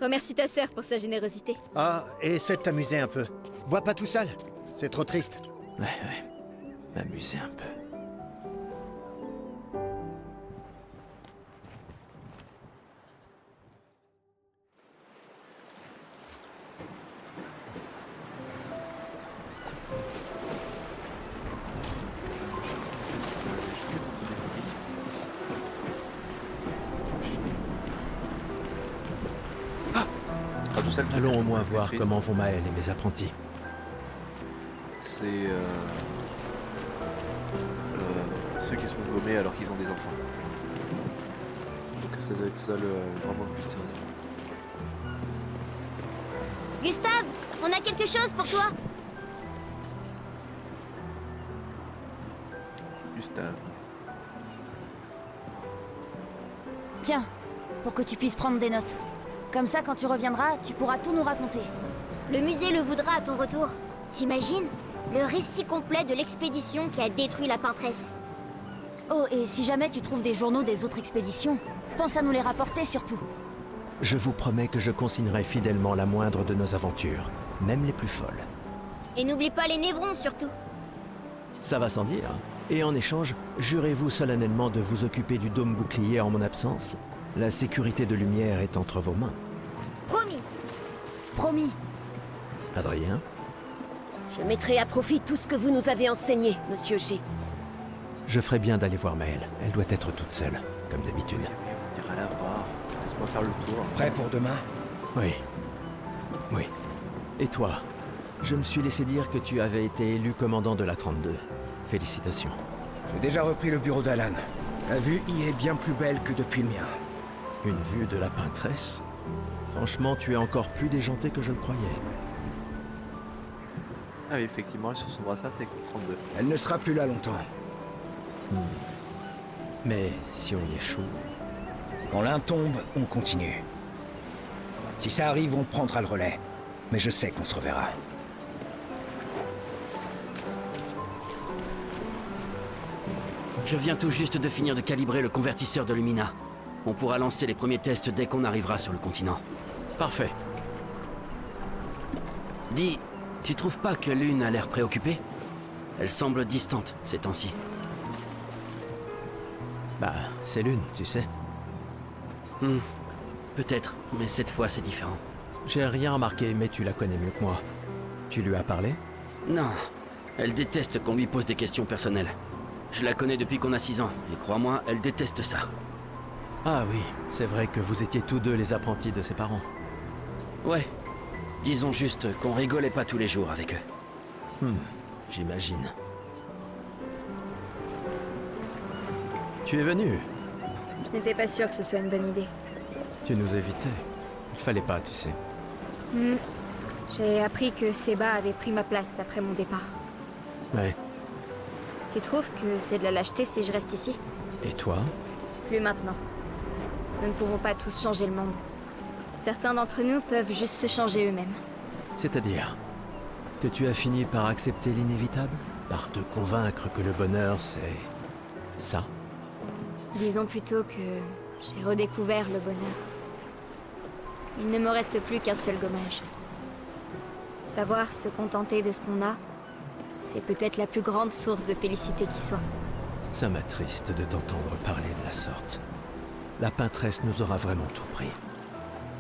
Remercie ta sœur pour sa générosité. Ah, et essaie de t'amuser un peu. Bois pas tout seul. C'est trop triste. Ouais. M'amuser un peu. Allons au moins voir comment vont Maëlle et mes apprentis. C'est ceux qui sont gommés alors qu'ils ont des enfants. Donc ça doit être ça vraiment le plus triste. Gustave, on a quelque chose pour toi. Gustave. Tiens, pour que tu puisses prendre des notes. Comme ça, quand tu reviendras, tu pourras tout nous raconter. Le musée le voudra à ton retour. T'imagines? Le récit complet de l'expédition qui a détruit la peintresse. Oh, et si jamais tu trouves des journaux des autres expéditions, pense à nous les rapporter surtout. Je vous promets que je consignerai fidèlement la moindre de nos aventures, même les plus folles. Et n'oublie pas les névrons surtout. Ça va sans dire. Et en échange, jurez-vous solennellement de vous occuper du dôme bouclier en mon absence? La sécurité de Lumière est entre vos mains. Promis. Promis. Adrien? Je mettrai à profit tout ce que vous nous avez enseigné, Monsieur G. Je ferai bien d'aller voir Maëlle. Elle doit être toute seule, comme d'habitude. On ira la voir. Laisse-moi faire le tour. Prêt pour demain? Oui. Et toi? Je me suis laissé dire que tu avais été élu commandant de la 32. Félicitations. J'ai déjà repris le bureau d'Alan. La vue y est bien plus belle que depuis le mien. Une vue de la peintresse? Franchement, tu es encore plus déjanté que je le croyais. Ah oui, effectivement, sur son brassard, c'est contre 32. Elle ne sera plus là longtemps. Mais si on échoue... Quand l'un tombe, on continue. Si ça arrive, on prendra le relais. Mais je sais qu'on se reverra. Je viens tout juste de finir de calibrer le convertisseur de Lumina. On pourra lancer les premiers tests dès qu'on arrivera sur le continent. Parfait. Dis, tu trouves pas que Lune a l'air préoccupée? Elle semble distante ces temps-ci. Bah, c'est Lune, tu sais. Peut-être, mais cette fois c'est différent. J'ai rien remarqué, mais tu la connais mieux que moi. Tu lui as parlé? Non, elle déteste qu'on lui pose des questions personnelles. Je la connais depuis qu'on a 6 ans, et crois-moi, elle déteste ça. Ah oui, c'est vrai que vous étiez tous deux les apprentis de ses parents. Ouais, disons juste qu'on rigolait pas tous les jours avec eux. J'imagine. Tu es venu? Je n'étais pas sûre que ce soit une bonne idée. Tu nous évitais. Il fallait pas, tu sais. J'ai appris que Seba avait pris ma place après mon départ. Ouais. Tu trouves que c'est de la lâcheté si je reste ici? Et toi? Plus maintenant. Nous ne pouvons pas tous changer le monde. Certains d'entre nous peuvent juste se changer eux-mêmes. C'est-à-dire que tu as fini par accepter l'inévitable? Par te convaincre que le bonheur, c'est... ça? Disons plutôt que j'ai redécouvert le bonheur. Il ne me reste plus qu'un seul gommage. Savoir se contenter de ce qu'on a, c'est peut-être la plus grande source de félicité qui soit. Ça m'attriste de t'entendre parler de la sorte. La peintresse nous aura vraiment tout pris.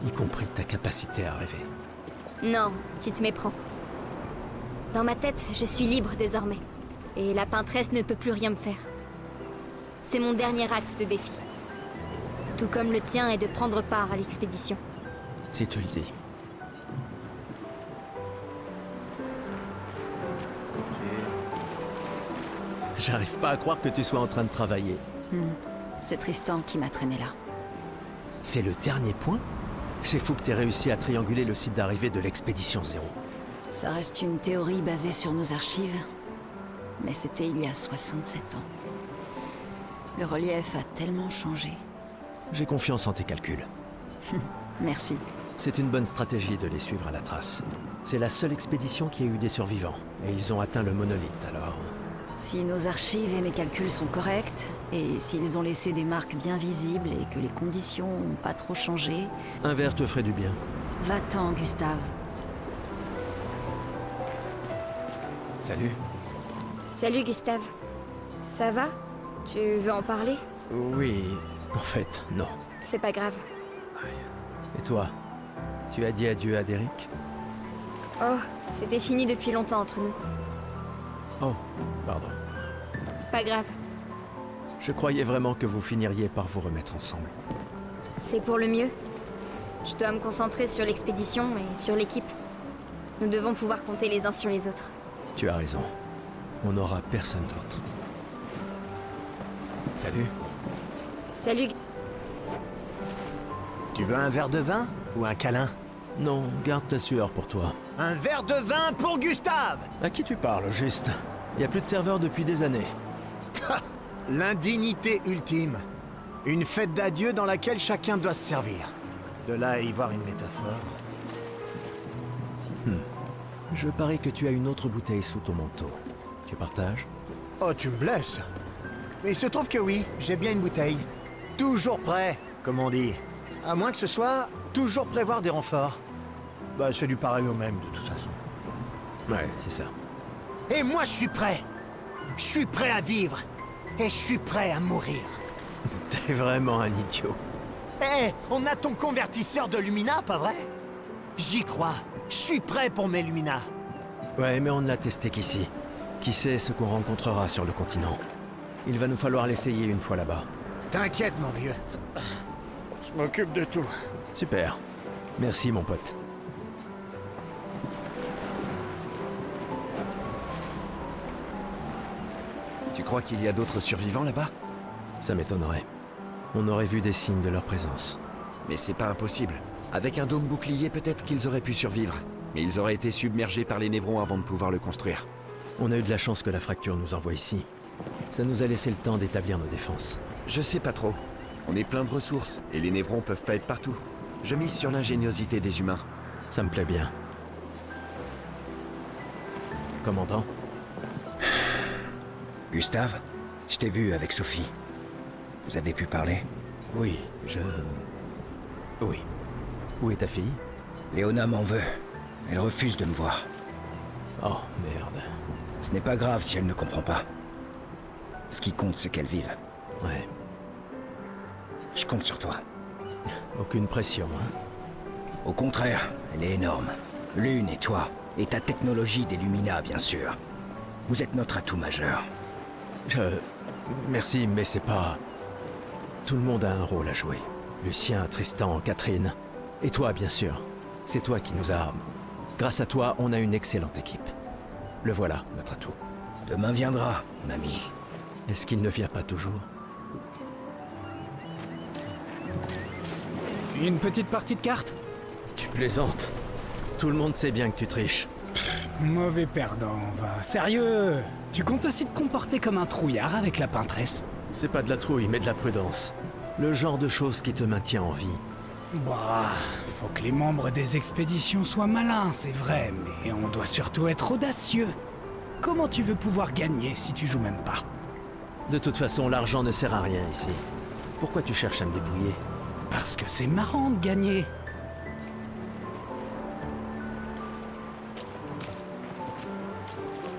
Y compris ta capacité à rêver. Non, tu te méprends. Dans ma tête, je suis libre désormais. Et la peintresse ne peut plus rien me faire. C'est mon dernier acte de défi. Tout comme le tien est de prendre part à l'expédition. Si tu le dis. J'arrive pas à croire que tu sois en train de travailler. C'est Tristan qui m'a traîné là. C'est le dernier point? C'est fou que t'aies réussi à trianguler le site d'arrivée de l'expédition 0. Ça reste une théorie basée sur nos archives, mais c'était il y a 67 ans. Le relief a tellement changé. J'ai confiance en tes calculs. Merci. C'est une bonne stratégie de les suivre à la trace. C'est la seule expédition qui a eu des survivants, et ils ont atteint le monolithe, alors... Si nos archives et mes calculs sont corrects, et s'ils ont laissé des marques bien visibles et que les conditions n'ont pas trop changé... Un verre te ferait du bien. Va-t'en, Gustave. Salut. Salut Gustave. Ça va? Tu veux en parler? Oui, en fait, non. C'est pas grave. Et toi? Tu as dit adieu à Derek? Oh, c'était fini depuis longtemps entre nous. Oh, pardon. Pas grave. Je croyais vraiment que vous finiriez par vous remettre ensemble. C'est pour le mieux. Je dois me concentrer sur l'expédition et sur l'équipe. Nous devons pouvoir compter les uns sur les autres. Tu as raison. On n'aura personne d'autre. Salut. Salut. Tu veux un verre de vin ou un câlin? Non, garde ta sueur pour toi. Un verre de vin pour Gustave! À qui tu parles, juste? Il n'y a plus de serveurs depuis des années. L'indignité ultime. Une fête d'adieu dans laquelle chacun doit se servir. De là à y voir une métaphore. Je parie que tu as une autre bouteille sous ton manteau. Tu partages? Oh, tu me blesses. Mais il se trouve que oui, j'ai bien une bouteille. Toujours prêt, comme on dit. À moins que ce soit toujours prévoir des renforts. Bah, c'est du pareil au même, de toute façon. Ouais, c'est ça. Et moi, je suis prêt. Je suis prêt à vivre. Et je suis prêt à mourir. T'es vraiment un idiot. Eh, on a ton convertisseur de Lumina, pas vrai? J'y crois. Je suis prêt pour mes Lumina. Ouais, mais on ne l'a testé qu'ici. Qui sait ce qu'on rencontrera sur le continent? Il va nous falloir l'essayer une fois là-bas. T'inquiète, mon vieux. Je m'occupe de tout. Super. Merci, mon pote. Tu crois qu'il y a d'autres survivants là-bas? Ça m'étonnerait. On aurait vu des signes de leur présence. Mais c'est pas impossible. Avec un dôme bouclier, peut-être qu'ils auraient pu survivre. Mais ils auraient été submergés par les névrons avant de pouvoir le construire. On a eu de la chance que la fracture nous envoie ici. Ça nous a laissé le temps d'établir nos défenses. Je sais pas trop. On est plein de ressources, et les névrons peuvent pas être partout. Je mise sur l'ingéniosité des humains. Ça me plaît bien. Commandant? Gustave, je t'ai vu avec Sophie. Vous avez pu parler? Oui, Oui. Où est ta fille? Léona m'en veut. Elle refuse de me voir. Oh, merde. Ce n'est pas grave si elle ne comprend pas. Ce qui compte, c'est qu'elle vive. Ouais. Je compte sur toi. Aucune pression, hein? Au contraire, elle est énorme. Lune et toi, et ta technologie des Lumina, bien sûr. Vous êtes notre atout majeur. Merci, mais c'est pas... Tout le monde a un rôle à jouer. Lucien, Tristan, Catherine. Et toi, bien sûr. C'est toi qui nous as... Grâce à toi, on a une excellente équipe. Le voilà, notre atout. Demain viendra, mon ami. Est-ce qu'il ne vient pas toujours? Une petite partie de cartes? Tu plaisantes. Tout le monde sait bien que tu triches. Mauvais perdant, va. Sérieux? Tu comptes aussi te comporter comme un trouillard avec la peintresse? C'est pas de la trouille, mais de la prudence. Le genre de choses qui te maintient en vie. Bah, faut que les membres des expéditions soient malins, c'est vrai, mais on doit surtout être audacieux. Comment tu veux pouvoir gagner si tu joues même pas? De toute façon, l'argent ne sert à rien ici. Pourquoi tu cherches à me débrouiller? Parce que c'est marrant de gagner.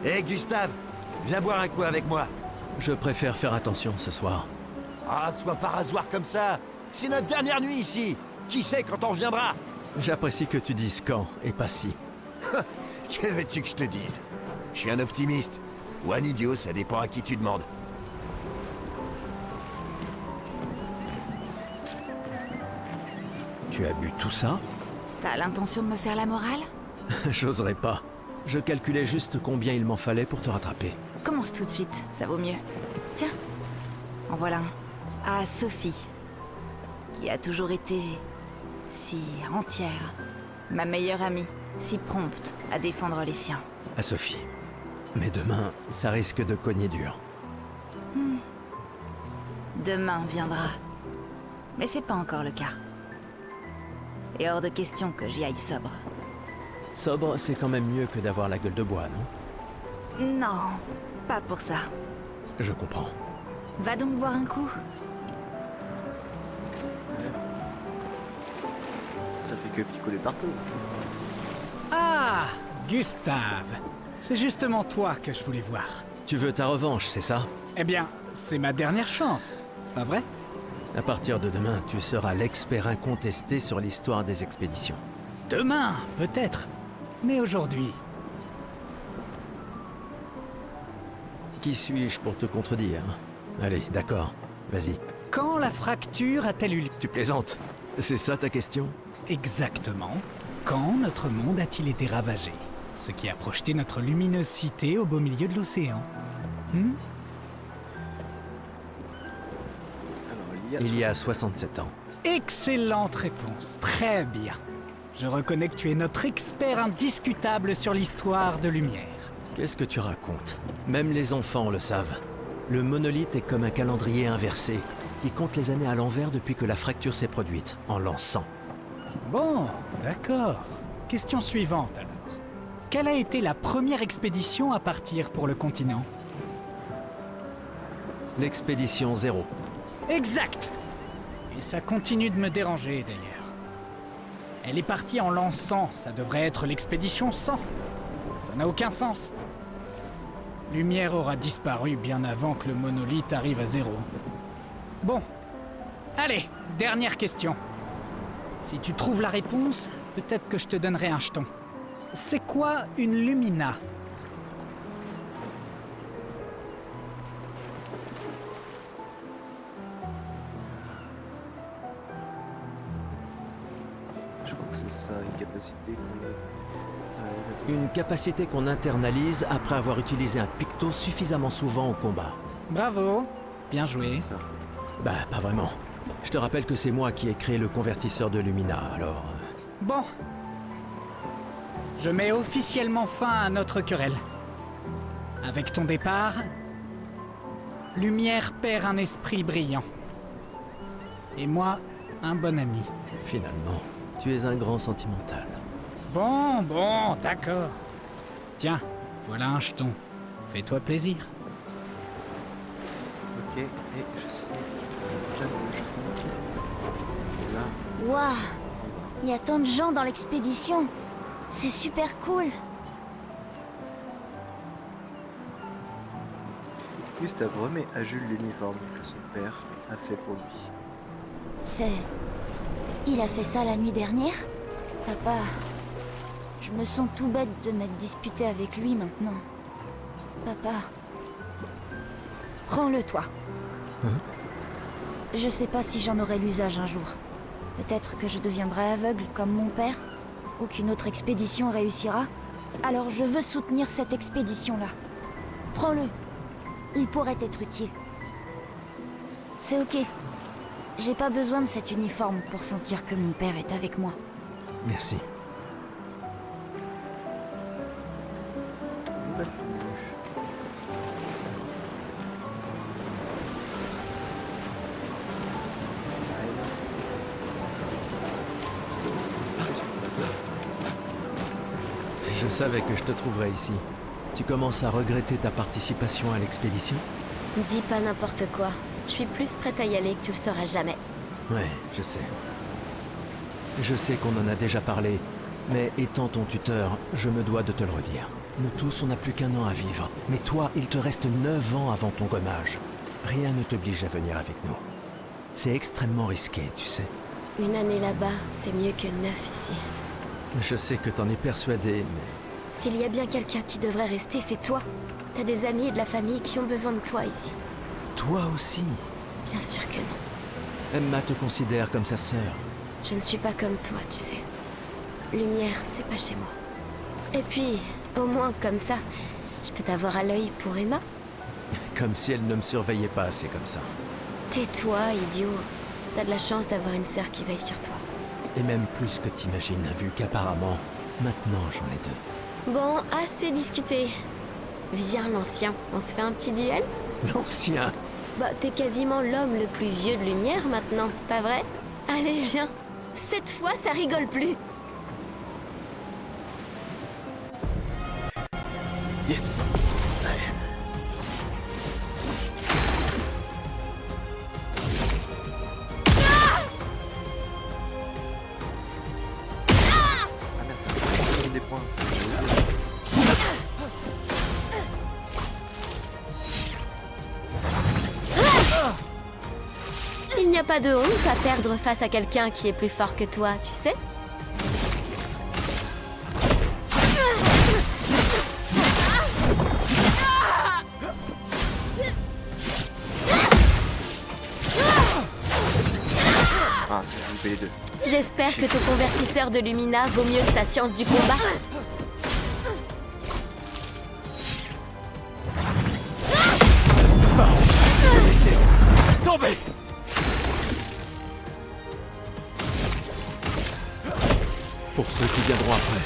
Hé, Gustave, viens boire un coup avec moi. Je préfère faire attention ce soir. Ah, sois pas rasoir comme ça. C'est notre dernière nuit ici. Qui sait quand on reviendra? J'apprécie que tu dises quand et pas si. Que veux-tu que je te dise? Je suis un optimiste. Ou un idiot, ça dépend à qui tu demandes. Tu as bu tout ça? T'as l'intention de me faire la morale? J'oserais pas. Je calculais juste combien il m'en fallait pour te rattraper. Commence tout de suite, ça vaut mieux. Tiens, en voilà un. À Sophie, qui a toujours été si entière. Ma meilleure amie, si prompte à défendre les siens. À Sophie. Mais demain, ça risque de cogner dur. Demain viendra. Mais c'est pas encore le cas. Et hors de question que j'y aille sobre. Sobre, c'est quand même mieux que d'avoir la gueule de bois, non? Non, pas pour ça. Je comprends. Va donc boire un coup. Ça fait que picoler partout. Ah, Gustave. C'est justement toi que je voulais voir. Tu veux ta revanche, c'est ça? Eh bien, c'est ma dernière chance. Pas vrai? À partir de demain, tu seras l'expert incontesté sur l'histoire des expéditions. Demain, peut-être. Mais aujourd'hui... Qui suis-je pour te contredire? Allez, d'accord. Vas-y. Quand la fracture a-t-elle eu lieu? Tu plaisantes? C'est ça ta question? Exactement. Quand notre monde a-t-il été ravagé? Ce qui a projeté notre luminosité au beau milieu de l'océan. Il y a 67 ans. Excellente réponse. Très bien. Je reconnais que tu es notre expert indiscutable sur l'histoire de Lumière. Qu'est-ce que tu racontes? Même les enfants le savent. Le monolithe est comme un calendrier inversé, qui compte les années à l'envers depuis que la fracture s'est produite, en l'an 100. Bon, d'accord. Question suivante alors. Quelle a été la première expédition à partir pour le continent? L'expédition 0. Exact! Et ça continue de me déranger d'ailleurs. Elle est partie en l'an 100, ça devrait être l'expédition 100. Ça n'a aucun sens. Lumière aura disparu bien avant que le monolithe arrive à 0. Bon. Allez, dernière question. Si tu trouves la réponse, peut-être que je te donnerai un jeton. C'est quoi une lumina? Je crois que c'est ça, une capacité Une capacité qu'on internalise après avoir utilisé un picto suffisamment souvent au combat. Bravo, bien joué. Ça. Bah, pas vraiment. Je te rappelle que c'est moi qui ai créé le convertisseur de Lumina, alors... Bon. Je mets officiellement fin à notre querelle. Avec ton départ, Lumière perd un esprit brillant. Et moi, un bon ami. Finalement, tu es un grand sentimental. Bon, d'accord. Tiens, voilà un jeton. Fais-toi plaisir. Ok, et je sais. Là. Waouh! Il y a tant de gens dans l'expédition. C'est super cool. Gustave remet à Jules l'uniforme que son père a fait pour lui. C'est... Il a fait ça la nuit dernière? Papa... Je me sens tout bête de m'être disputé avec lui maintenant. Papa... Prends-le toi. Je sais pas si j'en aurai l'usage un jour. Peut-être que je deviendrai aveugle comme mon père, ou qu'une autre expédition réussira. Alors je veux soutenir cette expédition-là. Prends-le. Il pourrait être utile. C'est ok. J'ai pas besoin de cet uniforme pour sentir que mon père est avec moi. Merci. Je savais que je te trouverais ici. Tu commences à regretter ta participation à l'expédition? Dis pas n'importe quoi. Je suis plus prête à y aller que tu le seras jamais. Ouais, je sais. Je sais qu'on en a déjà parlé, mais étant ton tuteur, je me dois de te le redire. Nous tous, on n'a plus qu'un an à vivre. Mais toi, il te reste 9 ans avant ton gommage. Rien ne t'oblige à venir avec nous. C'est extrêmement risqué, tu sais. Une année là-bas, c'est mieux que 9 ici. Je sais que t'en es persuadé, mais... S'il y a bien quelqu'un qui devrait rester, c'est toi. T'as des amis et de la famille qui ont besoin de toi ici. Toi aussi? Bien sûr que non. Emma te considère comme sa sœur. Je ne suis pas comme toi, tu sais. Lumière, c'est pas chez moi. Et puis, au moins comme ça, je peux t'avoir à l'œil pour Emma. Comme si elle ne me surveillait pas assez comme ça. Tais-toi, idiot. T'as de la chance d'avoir une sœur qui veille sur toi. Et même plus que t'imagines, vu qu'apparemment, maintenant j'en ai deux. Bon, assez discuté. Viens, l'ancien, on se fait un petit duel? L'ancien? Bah, t'es quasiment l'homme le plus vieux de Lumière maintenant, pas vrai? Allez, viens. Cette fois, ça rigole plus. Yes. Allez. Ah merde, ça me fait des points, ça. Il n'y a pas de honte à perdre face à quelqu'un qui est plus fort que toi, tu sais? Ah, c'est vous les deux. J'espère que ton convertisseur de Lumina vaut mieux que ta science du combat. Laissez tomber. Pour ceux qui viendront après.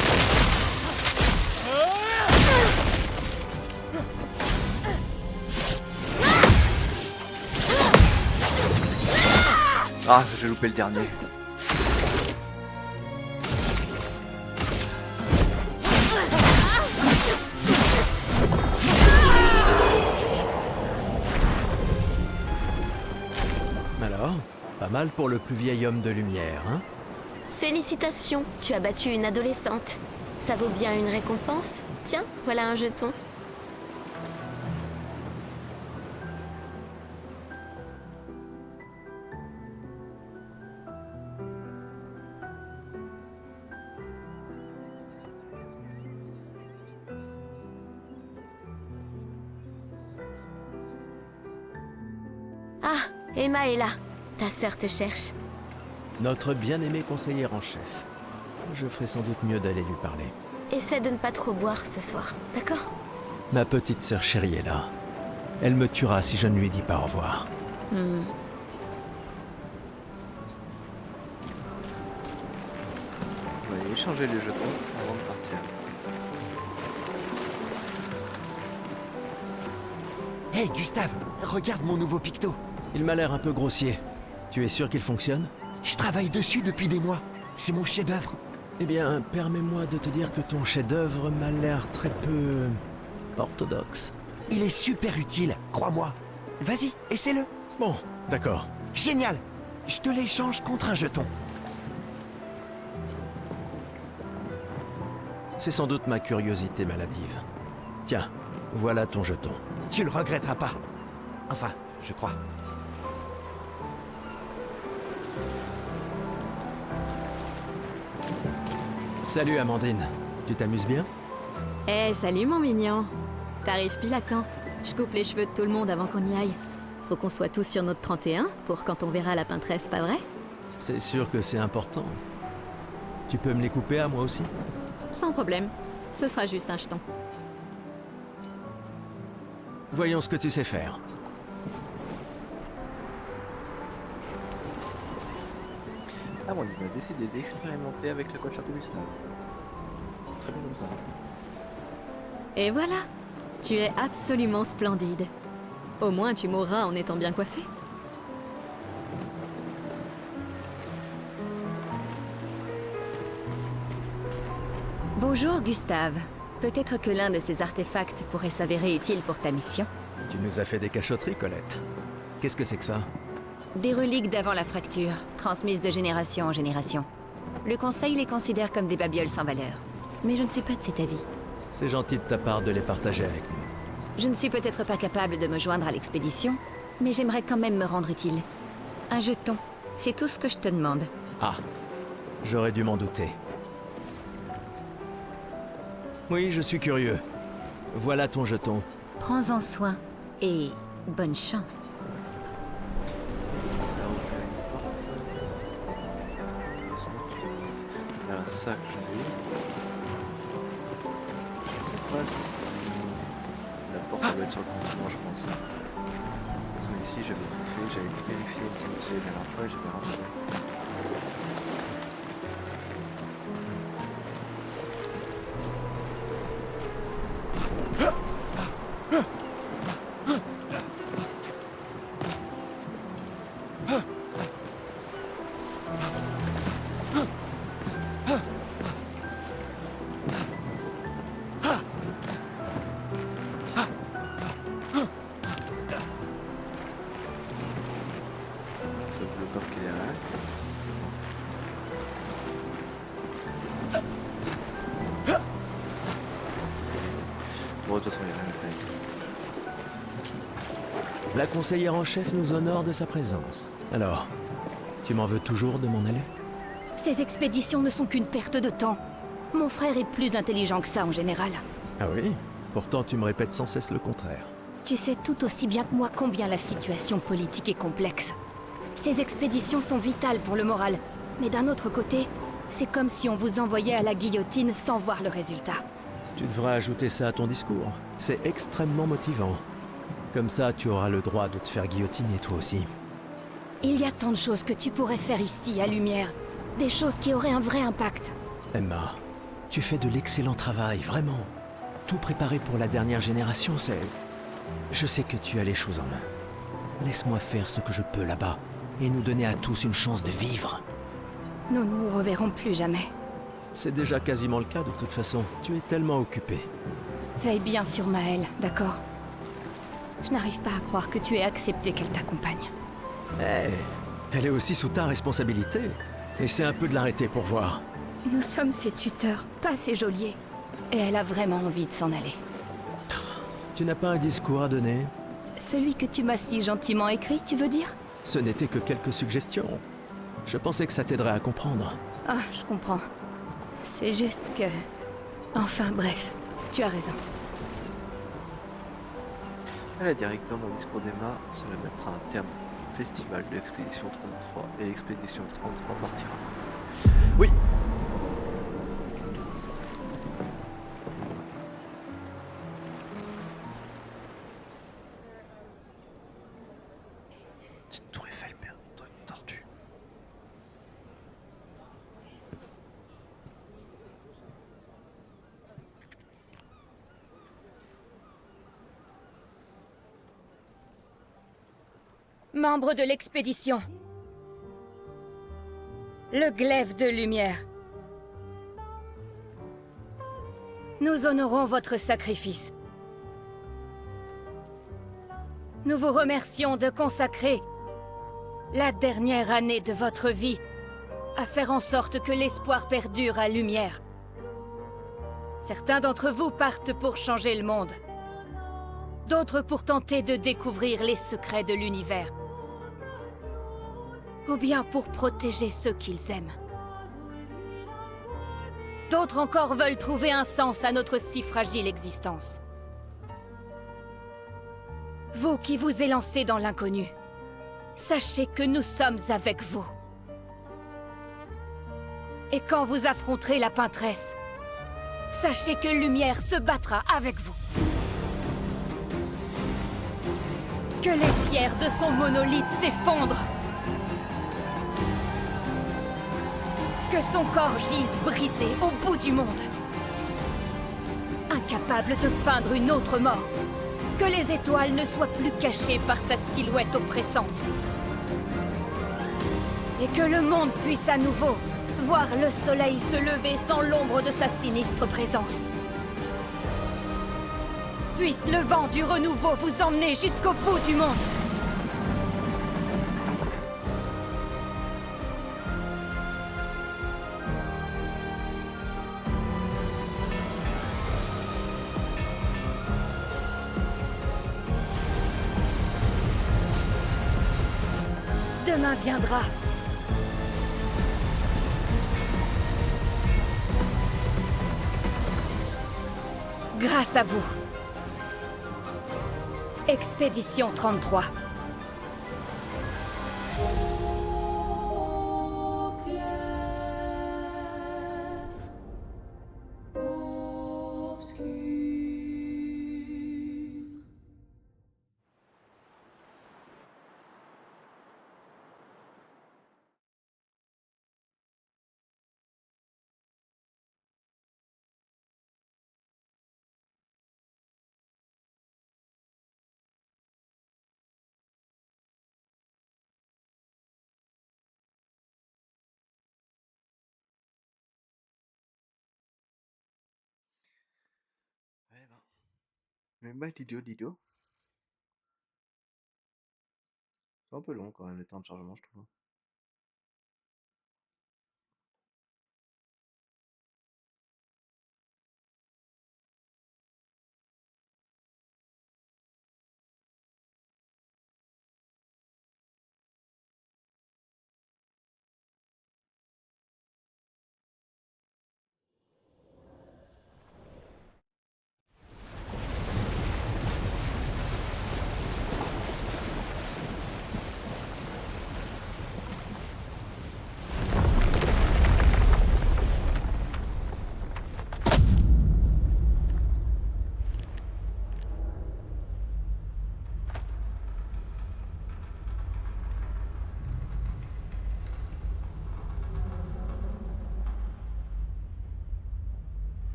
Ah, j'ai loupé le dernier. Alors, pas mal pour le plus vieil homme de lumière, hein? Félicitations, tu as battu une adolescente. Ça vaut bien une récompense? Tiens, voilà un jeton. Ah, Emma est là. Ta sœur te cherche. Notre bien-aimé conseillère en chef. Je ferai sans doute mieux d'aller lui parler. Essaie de ne pas trop boire ce soir, d'accord? Ma petite sœur chérie est là. Elle me tuera si je ne lui dis pas au revoir. On va échanger les jetons avant de partir. Hey Gustave, regarde mon nouveau picto. Il m'a l'air un peu grossier. Tu es sûr qu'il fonctionne? Je travaille dessus depuis des mois. C'est mon chef-d'œuvre. Eh bien, permets-moi de te dire que ton chef-d'œuvre m'a l'air très peu orthodoxe. Il est super utile, crois-moi. Vas-y, essaie-le. Bon, d'accord. Génial. Je te l'échange contre un jeton. C'est sans doute ma curiosité maladive. Tiens, voilà ton jeton. Tu le regretteras pas. Enfin, je crois. Salut Amandine, tu t'amuses bien? Eh, salut mon mignon. T'arrives pile à temps. Je coupe les cheveux de tout le monde avant qu'on y aille. Faut qu'on soit tous sur notre 31 pour quand on verra la peintresse, pas vrai? C'est sûr que c'est important. Tu peux me les couper à moi aussi? Sans problème. Ce sera juste un jeton. Voyons ce que tu sais faire. Ah bon, il a décidé d'expérimenter avec la coiffure de Gustave. C'est très bien comme ça. Et voilà. Tu es absolument splendide. Au moins tu mourras en étant bien coiffé. Bonjour Gustave. Peut-être que l'un de ces artefacts pourrait s'avérer utile pour ta mission. Tu nous as fait des cachotteries, Colette. Qu'est-ce que c'est que ça? Des reliques d'avant la fracture, transmises de génération en génération. Le Conseil les considère comme des babioles sans valeur. Mais je ne suis pas de cet avis. C'est gentil de ta part de les partager avec nous. Je ne suis peut-être pas capable de me joindre à l'expédition, mais j'aimerais quand même me rendre utile. Un jeton, c'est tout ce que je te demande. Ah, j'aurais dû m'en douter. Oui, je suis curieux. Voilà ton jeton. Prends-en soin et bonne chance. Ça ouvre une porte. ça que j'avais eu. Je sais pas si la porte doit être sur le continent, je pense. De toute façon, ici j'avais tout fait, j'avais vérifié où c'est que j'avais la dernière fois et j'avais rentré. Bon, de toute façon, il n'y a rien à faire ici. La conseillère en chef nous honore de sa présence. Alors, tu m'en veux toujours de m'en aller? Ces expéditions ne sont qu'une perte de temps. Mon frère est plus intelligent que ça en général. Ah oui? Pourtant, tu me répètes sans cesse le contraire. Tu sais tout aussi bien que moi combien la situation politique est complexe. Ces expéditions sont vitales pour le moral, mais d'un autre côté, c'est comme si on vous envoyait à la guillotine sans voir le résultat. Tu devrais ajouter ça à ton discours. C'est extrêmement motivant. Comme ça, tu auras le droit de te faire guillotiner toi aussi. Il y a tant de choses que tu pourrais faire ici, à Lumière. Des choses qui auraient un vrai impact. Emma, tu fais de l'excellent travail, vraiment. Tout préparé pour la dernière génération, c'est... Je sais que tu as les choses en main. Laisse-moi faire ce que je peux là-bas, et nous donner à tous une chance de vivre. Nous ne nous reverrons plus jamais. C'est déjà quasiment le cas de toute façon. Tu es tellement occupé. Veille bien sur Maëlle, d'accord? Je n'arrive pas à croire que tu aies accepté qu'elle t'accompagne. Elle est aussi sous ta responsabilité. Essaie un peu de l'arrêter pour voir. Nous sommes ses tuteurs, pas ses geôliers. Et elle a vraiment envie de s'en aller. Tu n'as pas un discours à donner? Celui que tu m'as si gentiment écrit, tu veux dire? Ce n'était que quelques suggestions. Je pensais que ça t'aiderait à comprendre. Ah, je comprends. C'est juste que... Enfin, bref, tu as raison. Elle a directement dans le discours d'Emma, cela mettra un terme au festival de l'expédition 33 et l'expédition 33 partira. Oui. Petite tour Eiffel tordue. Membre de l'expédition. Le glaive de lumière. Nous honorons votre sacrifice. Nous vous remercions de consacrer la dernière année de votre vie à faire en sorte que l'espoir perdure à Lumière. Certains d'entre vous partent pour changer le monde. D'autres pour tenter de découvrir les secrets de l'univers. Ou bien pour protéger ceux qu'ils aiment. D'autres encore veulent trouver un sens à notre si fragile existence. Vous qui vous élancez dans l'inconnu, sachez que nous sommes avec vous. Et quand vous affronterez la peintresse, sachez que Lumière se battra avec vous. Que les pierres de son monolithe s'effondrent. Que son corps gise brisé au bout du monde. Incapable de peindre une autre mort. Que les étoiles ne soient plus cachées par sa silhouette oppressante. Et que le monde puisse à nouveau voir le soleil se lever sans l'ombre de sa sinistre présence. Puisse le vent du renouveau vous emmener jusqu'au bout du monde. Demain viendra. Grâce à vous. Expédition 33. Mais bah, Didio. C'est un peu long quand même les temps de chargement, je trouve.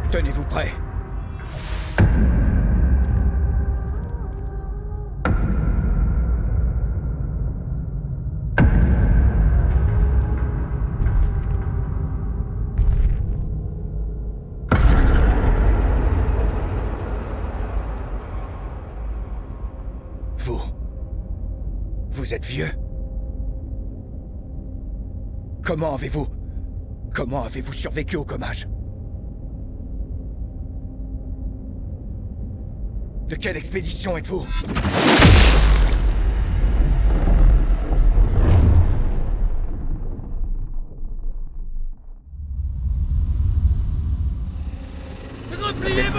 Tenez-vous prêts. Vous êtes vieux. Comment avez-vous survécu au gommage? De quelle expédition êtes-vous? Repliez-vous!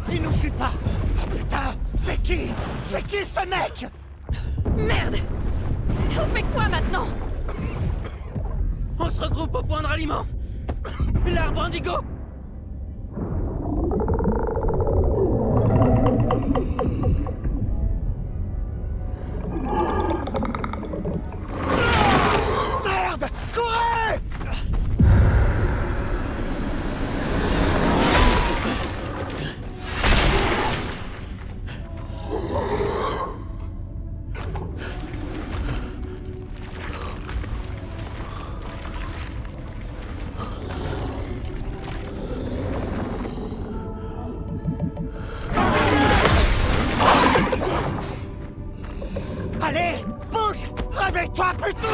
Il nous suit pas! Oh putain! C'est qui? C'est qui ce mec? Merde! On fait quoi maintenant? On se regroupe au point de ralliement. L'arbre indigo. Merde! Courez! Allez! Bouge! Réveille-toi, putain!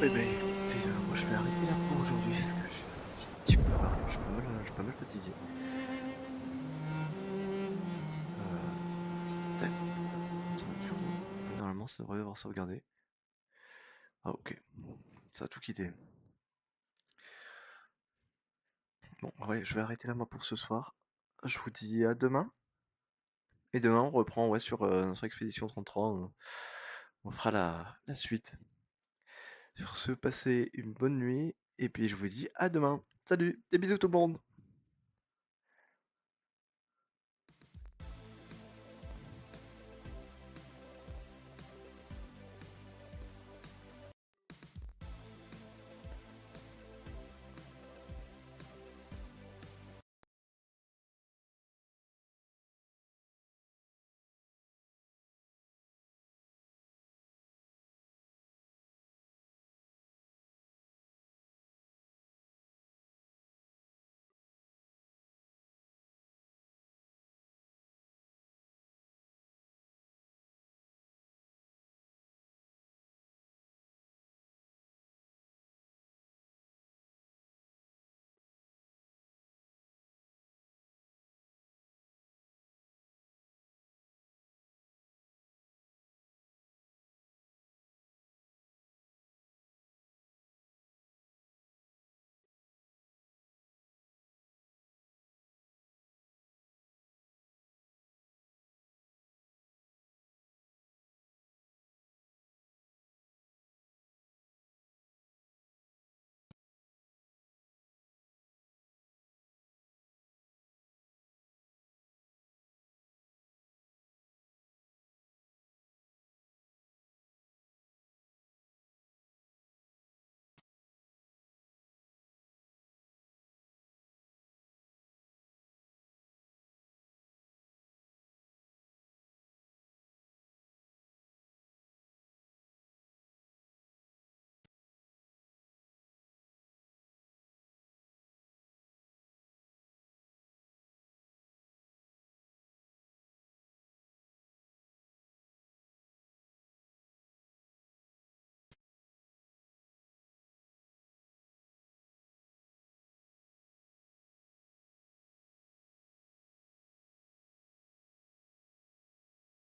Eh ben, écoutez, moi je vais arrêter là pour aujourd'hui parce que je suis un petit peu, je suis pas mal fatigué. Tac, sur le bureau. Normalement, ça devrait avoir sauvegardé. Ah ok, ça a tout quitté. Bon, ouais, je vais arrêter là moi pour ce soir. Je vous dis à demain. Et demain, on reprend ouais, sur Expédition 33. On fera la suite. Sur ce, passez une bonne nuit. Et puis je vous dis à demain. Salut, des bisous tout le monde.